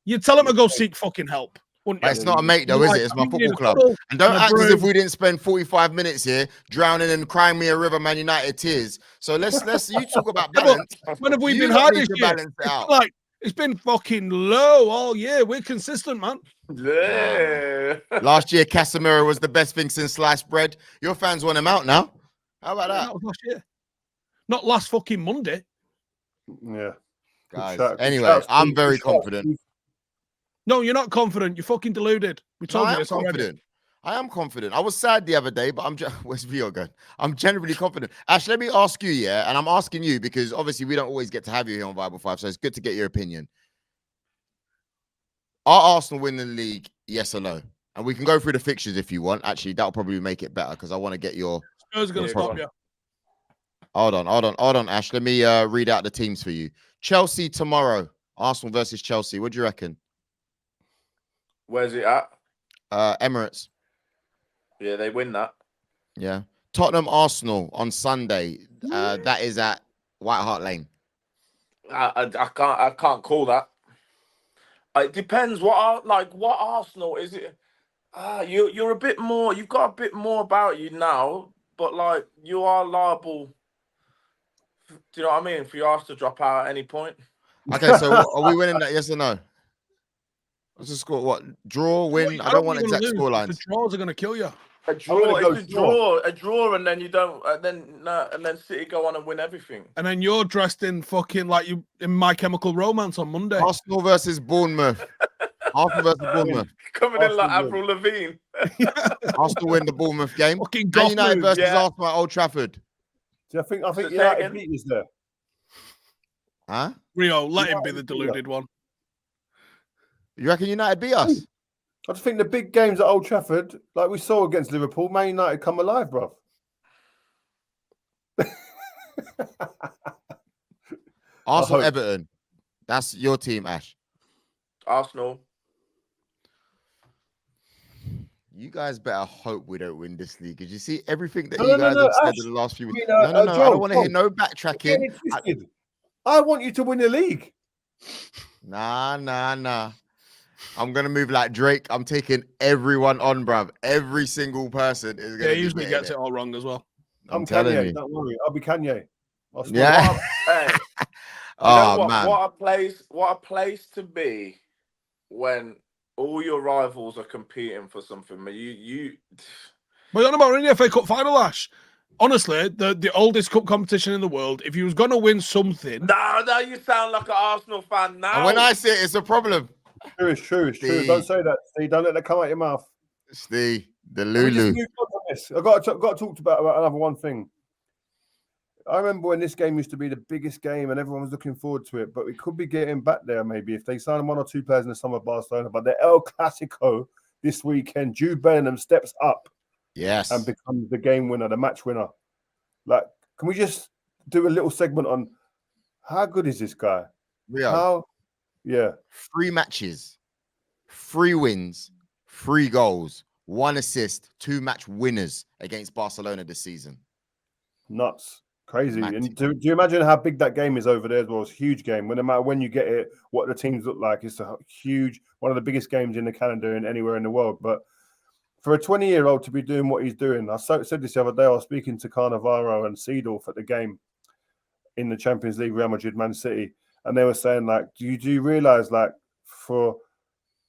S5: you tell him to go seek fucking help. Wouldn't
S2: But
S5: you?
S2: it's not a mate though, is it? It's my football club. And don't act as if we didn't spend 45 minutes here drowning in crying me a river Man United tears. So let's you talk about balance.
S5: When have we
S2: You
S5: been
S2: lot
S5: high
S2: need
S5: this
S2: to
S5: year?
S2: balance it out.
S5: Like, it's been fucking low all year. We're consistent, man.
S6: Yeah.
S2: Last year, Casemiro was the best thing since sliced bread. Your fans want him out now. How about that?
S5: That was last year. Not last fucking Monday.
S3: Yeah.
S2: Guys, anyway, I'm very confident.
S5: No, you're not confident. You're fucking deluded. We
S2: No,
S5: told
S2: I
S5: you
S2: am
S5: this already.
S2: confident. I am confident. I was sad the other day, but where's Vio going? I'm generally confident. Ash, let me ask you, yeah, and I'm asking you because obviously we don't always get to have you here on Bible 5, so it's good to get your opinion. Are Arsenal winning the league, yes or no? And we can go through the fixtures if you want. Actually, that'll probably make it better because I want to get your...
S5: Spurs are going to stop you.
S2: Hold on, Ash. Let me read out the teams for you. Chelsea tomorrow. Arsenal versus Chelsea. What do you reckon?
S6: Where's it at?
S2: Emirates.
S6: Yeah, they win that.
S2: Yeah. Tottenham Arsenal on Sunday. That is at White Hart Lane.
S6: I can't call that. It depends what Arsenal is it. You're a bit more. You've got a bit more about you now, but like you are liable. Do you know what I mean? For your ass to drop out at any point.
S2: Okay, so are we winning that? Yes or no? What's the score? What? Draw, win? I don't want exact scorelines.
S5: The draws are going to kill you.
S6: A draw, a draw, and then you don't, and then City go on and win everything.
S5: And then you're dressed in fucking like you in My Chemical Romance on Monday.
S2: Arsenal versus Bournemouth. Arsenal versus Bournemouth.
S6: Coming in like Avril Lavigne.
S2: Arsenal win the Bournemouth game.
S5: Fucking
S2: Man United versus
S6: yeah.
S2: Arsenal at Old Trafford.
S3: I think United beat us there.
S2: Huh?
S5: Rio, let him be the deluded one.
S2: You reckon United beat us?
S3: I just think the big games at Old Trafford, like we saw against Liverpool, Man United come alive, bro.
S2: Arsenal, Everton. That's your team, Ash.
S6: Arsenal.
S2: You guys better hope we don't win this league. Because you see everything that you guys have said in the last few weeks. No. I don't want to hear no backtracking.
S3: I want you to win the league.
S2: Nah. I'm gonna move like Drake. I'm taking everyone on, bruv. Every single person is gonna.
S5: Yeah, he usually gets it all wrong as well.
S3: I'm Kanye. You. Don't worry, I'll be Kanye.
S2: Yeah.
S6: Oh
S2: man.
S6: What a place to be when all your rivals are competing for something. But you.
S5: But you're not about the FA Cup final, Ash. Honestly, the oldest cup competition in the world. If you was gonna win something,
S6: no, you sound like an Arsenal fan now.
S2: And when I say it's a problem.
S3: It's true. Don't say that, Steve. Don't let that come out your mouth.
S2: Steve, the Lulu.
S3: I got to talk about another one thing. I remember when this game used to be the biggest game and everyone was looking forward to it, but we could be getting back there maybe if they sign one or two players in the summer, Barcelona. But the El Clasico this weekend, Jude Bellingham steps up.
S2: Yes.
S3: And becomes the game winner, the match winner. Like, can we just do a little segment on how good is this guy? Yeah.
S2: 3 matches, 3 wins, 3 goals, 1 assist, 2 match winners against Barcelona this season.
S3: Nuts. Crazy. And do you imagine how big that game is over there as well? It's a huge game. No matter when you get it, what the teams look like, it's a huge, one of the biggest games in the calendar and anywhere in the world. But for a 20-year-old to be doing what he's doing, I said this the other day, I was speaking to Cannavaro and Seedorf at the game in the Champions League, Real Madrid, Man City. And they were saying, like, do you realize, like, for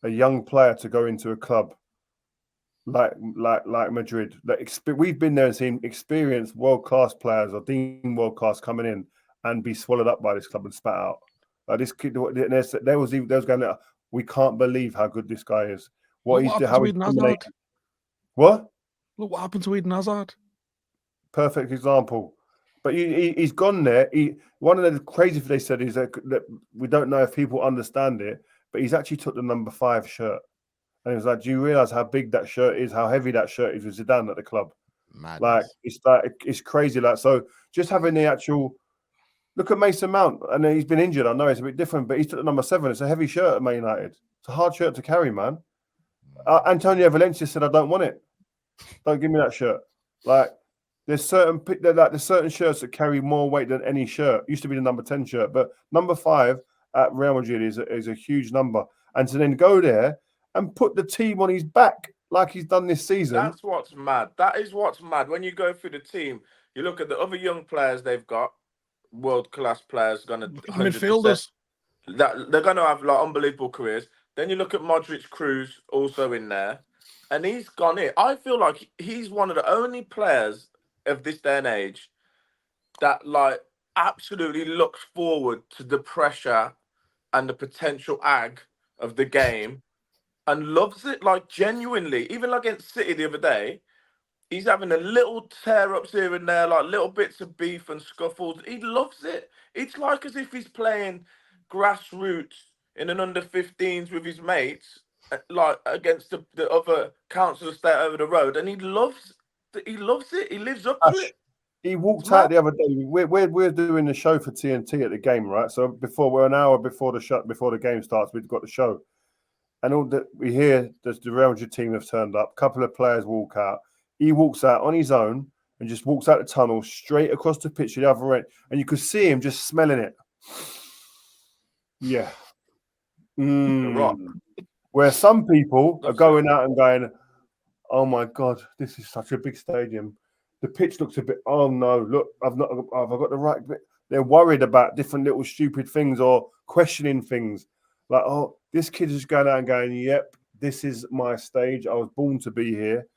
S3: a young player to go into a club like Madrid, we've been there and seen experienced world-class players or deemed world-class coming in and be swallowed up by this club and spat out. Like this kid, there was going, we can't believe how good this guy is. What
S5: Look what happened to Eden Hazard.
S3: Perfect example. But he's gone there. One of the crazy things they said is that we don't know if people understand it, but he's actually took the number 5 shirt. And it was like, do you realize how big that shirt is, how heavy that shirt is with Zidane at the club?
S2: Madness.
S3: It's crazy. Like, so just having the actual look at Mason Mount, and he's been injured. I know it's a bit different, but he's took the number 7. It's a heavy shirt at Man United. It's a hard shirt to carry, man. Antonio Valencia said, "I don't want it. Don't give me that shirt." Like, there's certain shirts that carry more weight than any shirt. Used to be the number 10 shirt, but number 5 at Real Madrid is a huge number. And to then go there and put the team on his back like he's done this season.
S6: That's what's mad. That is what's mad. When you go through the team, you look at the other young players they've got, world-class players, going to
S5: midfielders.
S6: That they're going to have like unbelievable careers. Then you look at Modric, Cruz also in there, and he's gone in. I feel like he's one of the only players of this day and age that like absolutely looks forward to the pressure and the potential of the game and loves it, like genuinely. Even like against City the other day, he's having a little tear-ups here and there, like little bits of beef and scuffles. He loves it. It's like as if he's playing grassroots in an under-15s with his mates, like against the other council estate over the road, and he loves it. He lives up to it.
S3: He walked out the other day. We're doing the show for TNT at the game, right? So we're an hour before the game starts, we've got the show, and all that we hear the Real Madrid team have turned up. A couple of players walk out. He walks out on his own and just walks out the tunnel straight across the pitch to the other end, and you could see him just smelling it. Yeah. Where some people are going out and going, "Oh my God, this is such a big stadium. The pitch looks a bit, oh no, look, have I got the right bit?" They're worried about different little stupid things or questioning things. Like, oh, this kid is going out and going, "Yep, this is my stage. I was born to be here."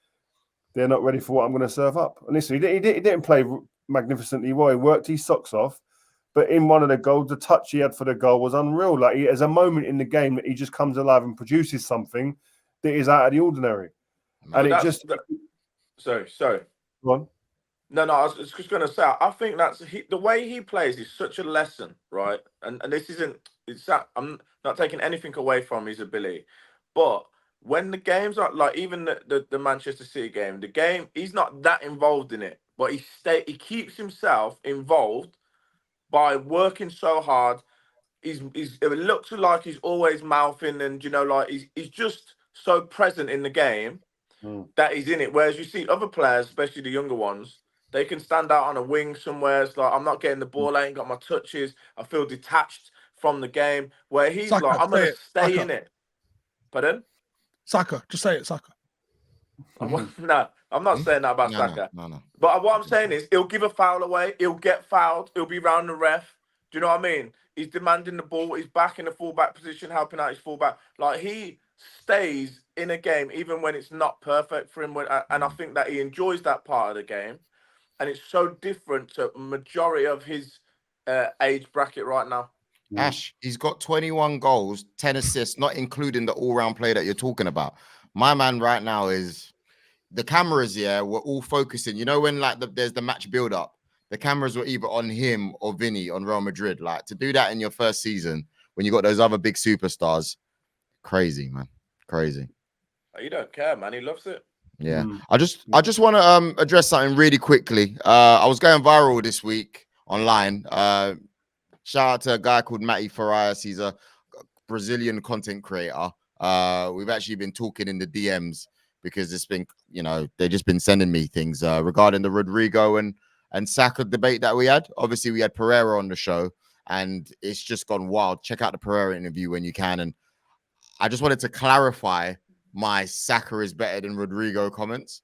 S3: They're not ready for what I'm going to serve up. And listen, he didn't play magnificently well. He worked his socks off. But in one of the goals, the touch he had for the goal was unreal. Like, there's a moment in the game that he just comes alive and produces something that is out of the ordinary. And it just...
S6: Sorry.
S3: Go on.
S6: No, I was just going to say, I think the way he plays is such a lesson, right? And this isn't... I'm not taking anything away from his ability. But when the games are... Like, even the Manchester City game, he's not that involved in it. But he keeps himself involved by working so hard. It looks like he's always mouthing, and like he's just so present in the game that he's in it. Whereas you see other players, especially the younger ones, they can stand out on a wing somewhere. It's like, I'm not getting the ball, I ain't got my touches, I feel detached from the game. Where he's Saka, like, I'm going to stay in it. Pardon?
S5: Saka, just say it, Saka.
S6: No, I'm not saying that about Saka.
S2: No.
S6: But what I'm saying is, he'll give a foul away. He'll get fouled. He'll be round the ref. Do you know what I mean? He's demanding the ball. He's back in the fullback position, helping out his fullback. Like, he stays in a game even when it's not perfect for him. And I think that he enjoys that part of the game. And it's so different to majority of his age bracket right now.
S2: Ash, he's got 21 goals, 10 assists, not including the all-round play that you're talking about. My man right now is... The cameras, were all focusing. You know, when like there's the match build-up, the cameras were either on him or Vinny on Real Madrid. Like, to do that in your first season when you got those other big superstars, crazy, man, crazy.
S6: You don't care, man. He loves it.
S2: Yeah, I just want to address something really quickly. I was going viral this week online. Shout out to a guy called Matty Farias. He's a Brazilian content creator. We've actually been talking in the DMs, because it's been, they've just been sending me things regarding the Rodrygo and Saka debate that we had. Obviously, we had Pereira on the show, and it's just gone wild. Check out the Pereira interview when you can. And I just wanted to clarify my Saka is better than Rodrygo comments.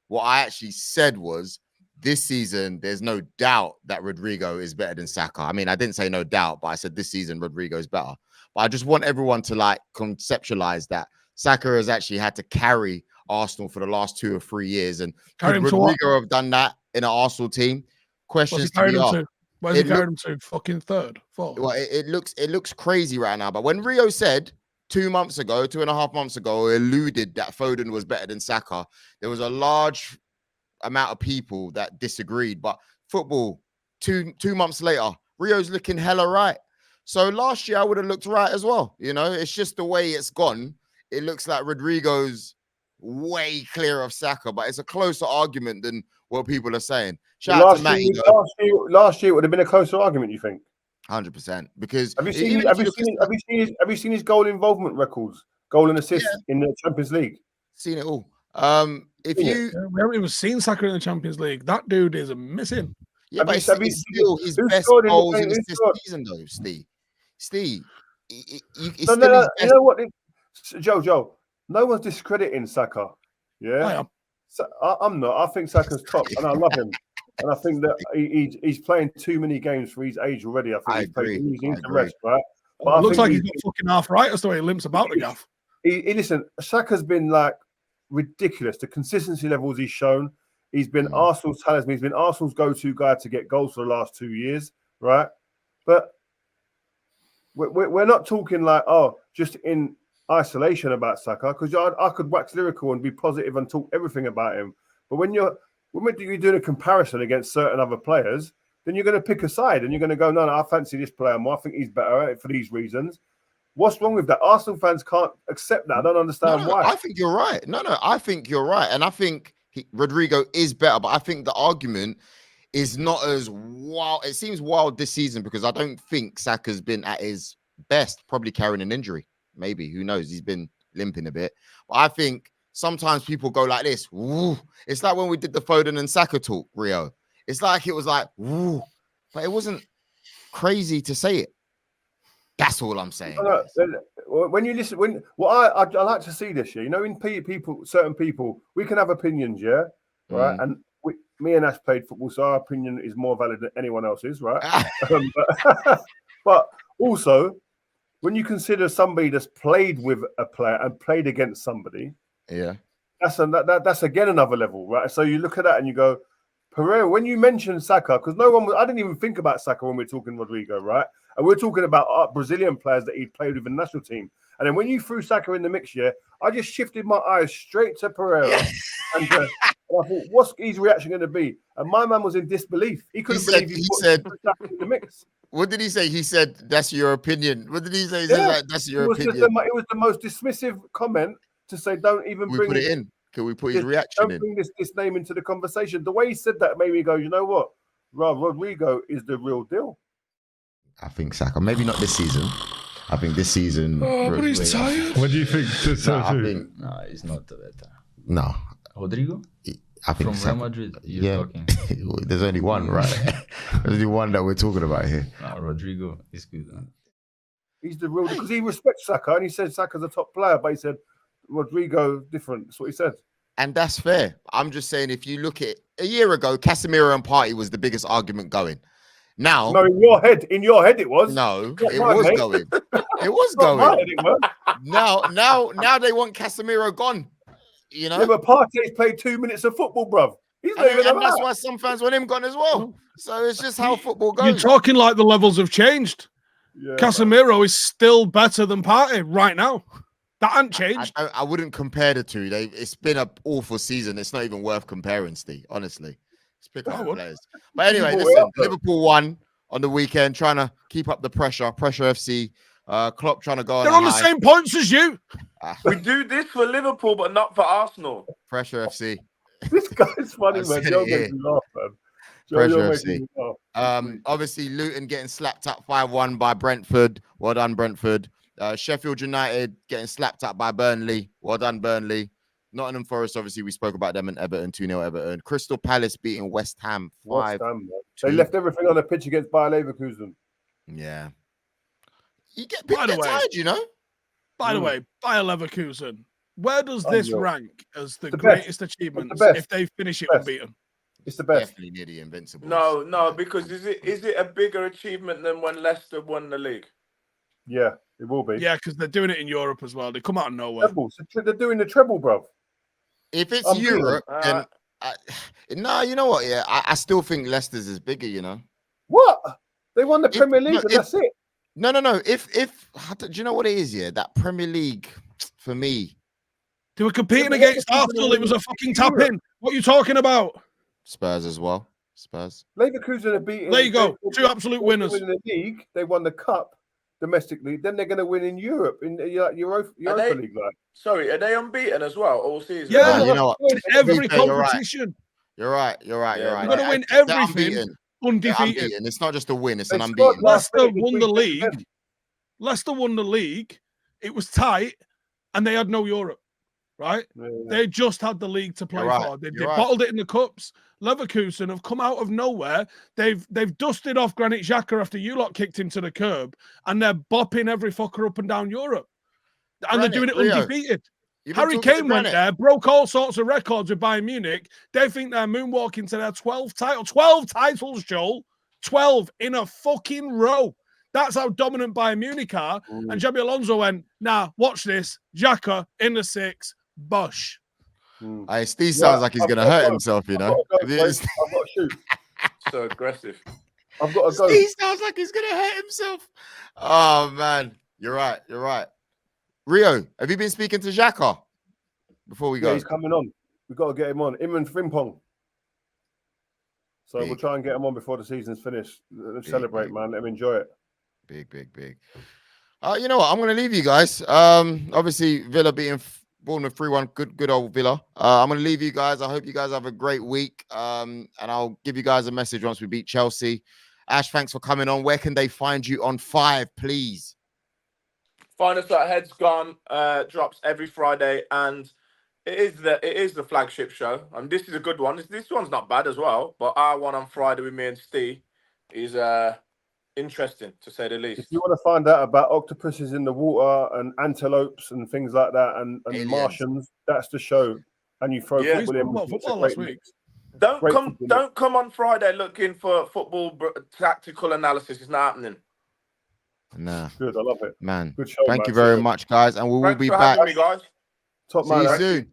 S2: What I actually said was, this season, there's no doubt that Rodrygo is better than Saka. I mean, I didn't say no doubt, but I said this season Rodrygo is better. But I just want everyone to like conceptualize that Saka has actually had to carry Arsenal for the last 2 or 3 years, and could Rodrygo have done that in an Arsenal team? Questions to be asked.
S5: Where's he carried him to? Fucking third, fourth.
S2: Well, it looks crazy right now. But when Rio said 2.5 months ago, alluded that Foden was better than Saka, there was a large amount of people that disagreed. But football, two months later, Rio's looking hella right. So last year I would have looked right as well. You know, it's just the way it's gone. It looks like Rodrygo's way clear of Saka, but it's a closer argument than what people are saying. Shout out to Matty.
S3: Last year it would have been a closer argument, you think?
S2: 100%. Because
S3: have you seen his goal involvement records, goal and assist in the Champions League?
S2: Seen it all.
S5: We haven't even seen Saka in the Champions League. That dude is missing.
S2: Yeah, but it's still his best goals in this season, though, Steve. You know
S3: what, Joe? No one's discrediting Saka. Yeah, I'm not. I think Saka's top, and I love him. And I think that he's playing too many games for his age already. I think he's needs to rest, right?
S5: But it looks like he's got fucking arthritis the way he limps about the gaff.
S3: Listen, Saka's been like ridiculous. The consistency levels he's shown. He's been Arsenal's talisman. He's been Arsenal's go-to guy to get goals for the last 2 years, right? But we're not talking like, just in isolation about Saka, because I could wax lyrical and be positive and talk everything about him. But when you're doing a comparison against certain other players, then you're going to pick a side and you're going to go, no, I fancy this player more. I think he's better for these reasons. What's wrong with that? Arsenal fans can't accept that. I don't understand why.
S2: I think you're right. No, I think you're right. And I think Rodrygo is better, but I think the argument is not as wild. It seems wild this season because I don't think Saka's been at his best, probably carrying an injury. Maybe, who knows? He's been limping a bit. But I think sometimes people go like this. Woo. It's like when we did the Foden and Saka talk, Rio. It's like it was like, woo. But it wasn't crazy to say it. That's all I'm saying.
S3: When you listen, I like to see this, you know, in certain people, we can have opinions, right? And me and Ash played football, so our opinion is more valid than anyone else's, right? But also, when you consider somebody that's played with a player and played against somebody, that's again another level, right? So you look at that and you go, Pereira, when you mentioned Saka, because I didn't even think about Saka when we're talking Rodrygo, right? And we're talking about Brazilian players that he played with in the national team. And then when you threw Saka in the mix, I just shifted my eyes straight to Pereira. And I thought, what's his reaction going to be? And my man was in disbelief. He couldn't believe he said Saka in the mix.
S2: What did he say? He said, that's your opinion. What did he say? He said, like, that's your opinion.
S3: It was the most dismissive comment to say, don't even bring
S2: it in. Can we put his reaction in?
S3: Don't bring this name into the conversation. The way he said that made me go, you know what? Rodrygo is the real deal.
S2: I think Saka, maybe not this season. I think this season.
S5: But he's tired.
S7: What do you think?
S8: No, he's not better.
S2: No.
S8: Rodrygo?
S2: I think
S8: from Real Madrid. You're talking.
S2: There's only one, right? There's only one that we're talking about here.
S8: No, Rodrygo is good.
S3: He's the real, because he respects Saka and he said Saka's a top player, but he said Rodrygo different. That's what he said.
S2: And that's fair. I'm just saying, if you look at a year ago, Casemiro and Partey was the biggest argument going. Now,
S3: no, in your head it was.
S2: No, it was going. It was going. Now they want Casemiro gone. You know,
S3: but Partey's played 2 minutes of football, bruv.
S2: And that's why some fans want him gone as well. So it's just how football goes.
S5: You're talking like the levels have changed. Yeah, Casemiro is still better than Partey right now. That hasn't changed.
S2: I wouldn't compare the two. It's been an awful season. It's not even worth comparing, Steve. Honestly. Pick up players. But anyway, listen, Liverpool won on the weekend, trying to keep up the pressure. Pressure FC. Klopp trying to go on.
S5: They're on the same points as you.
S6: We do this for Liverpool, but not for Arsenal.
S2: Pressure FC.
S3: This guy's funny, man. Joe makes me laugh, man.
S2: Pressure FC. Obviously, Luton getting slapped up 5-1 by Brentford. Well done, Brentford. Sheffield United getting slapped up by Burnley. Well done, Burnley. Nottingham Forest, obviously, we spoke about them and Everton, 2-0 Everton. Crystal Palace beating West Ham 5-2.
S3: They left everything on the pitch against Bayer Leverkusen.
S2: Yeah. You get tired, you know?
S5: By the way, Bayer Leverkusen, where does this rank as the greatest achievements if they finish it unbeaten?
S3: It's the best.
S2: Definitely near the Invincibles.
S6: No, because is it a bigger achievement than when Leicester won the league?
S3: Yeah, it will be.
S5: Yeah, because they're doing it in Europe as well. They come out of nowhere.
S3: They're doing the treble, bro.
S2: If it's Europe, then no, you know what? Yeah, I still think Leicester's is bigger. You know
S3: what? They won the Premier League, and that's it.
S2: No. If do you know what it is? Yeah, that Premier League for me.
S5: They were competing against Arsenal. It was a fucking tap in. What are you talking about?
S2: Spurs as well. Spurs.
S3: Leverkusen are beating.
S5: There you go. Two absolute winners.
S3: In the league, they won the cup domestically. Then they're going to win in Europe in Europa League. Like.
S6: Sorry, are they unbeaten as well all season?
S5: Yeah,
S2: you know what?
S5: every
S2: Yeah, you're right.
S5: competition.
S2: You're right.
S5: You're going to win everything undefeated.
S2: It's not just a win; it's
S3: They
S2: an
S3: scored
S2: unbeaten.
S5: Leicester won the league. Leicester won the league. It was tight, and they had no Europe. Right?
S3: Yeah.
S5: They just had the league to play for. They bottled it in the cups. Leverkusen have come out of nowhere. They've dusted off Granit Xhaka after you lot kicked him to the curb, and they're bopping every fucker up and down Europe. And they're doing it undefeated. Harry Kane went there, broke all sorts of records with Bayern Munich. They think they're moonwalking to their 12th title. 12 titles, Joel. 12 in a fucking row. That's how dominant Bayern Munich are. And Xabi Alonso went, nah, watch this. Xhaka in the 6. Bosh.
S2: Steve sounds like he's going to hurt himself, you know.
S3: I've got to shoot.
S6: So aggressive.
S3: I've got to go.
S2: Steve sounds like he's going to hurt himself. Oh, man. You're right. Rio, have you been speaking to Xhaka before we go?
S3: Yeah, he's coming on. We've got to get him on. Him and Frimpong. So we'll try and get him on before the season's finished. Let's celebrate, man. Let him enjoy it.
S2: Big. You know what? I'm going to leave you guys. Obviously, Villa beating Bournemouth 3-1. Good old Villa. I'm going to leave you guys. I hope you guys have a great week. And I'll give you guys a message once we beat Chelsea. Ash, thanks for coming on. Where can they find you on 5, please?
S6: Find us at Heads Gone. Drops every Friday, and it is the flagship show. And this is a good one. This one's not bad as well. But our one on Friday with me and Steve is interesting, to say the least.
S3: If you want to find out about octopuses in the water and antelopes and things like that and Martians, that's the show. And you throw
S5: football last week.
S6: Don't come on Friday looking for football tactical analysis. It's not happening.
S2: Nah.
S3: Good, I love it.
S2: Man.
S3: Good show.
S2: Thank you very much, guys. And we will be back.
S6: Me, guys.
S3: Top
S2: See
S3: man.
S2: you soon.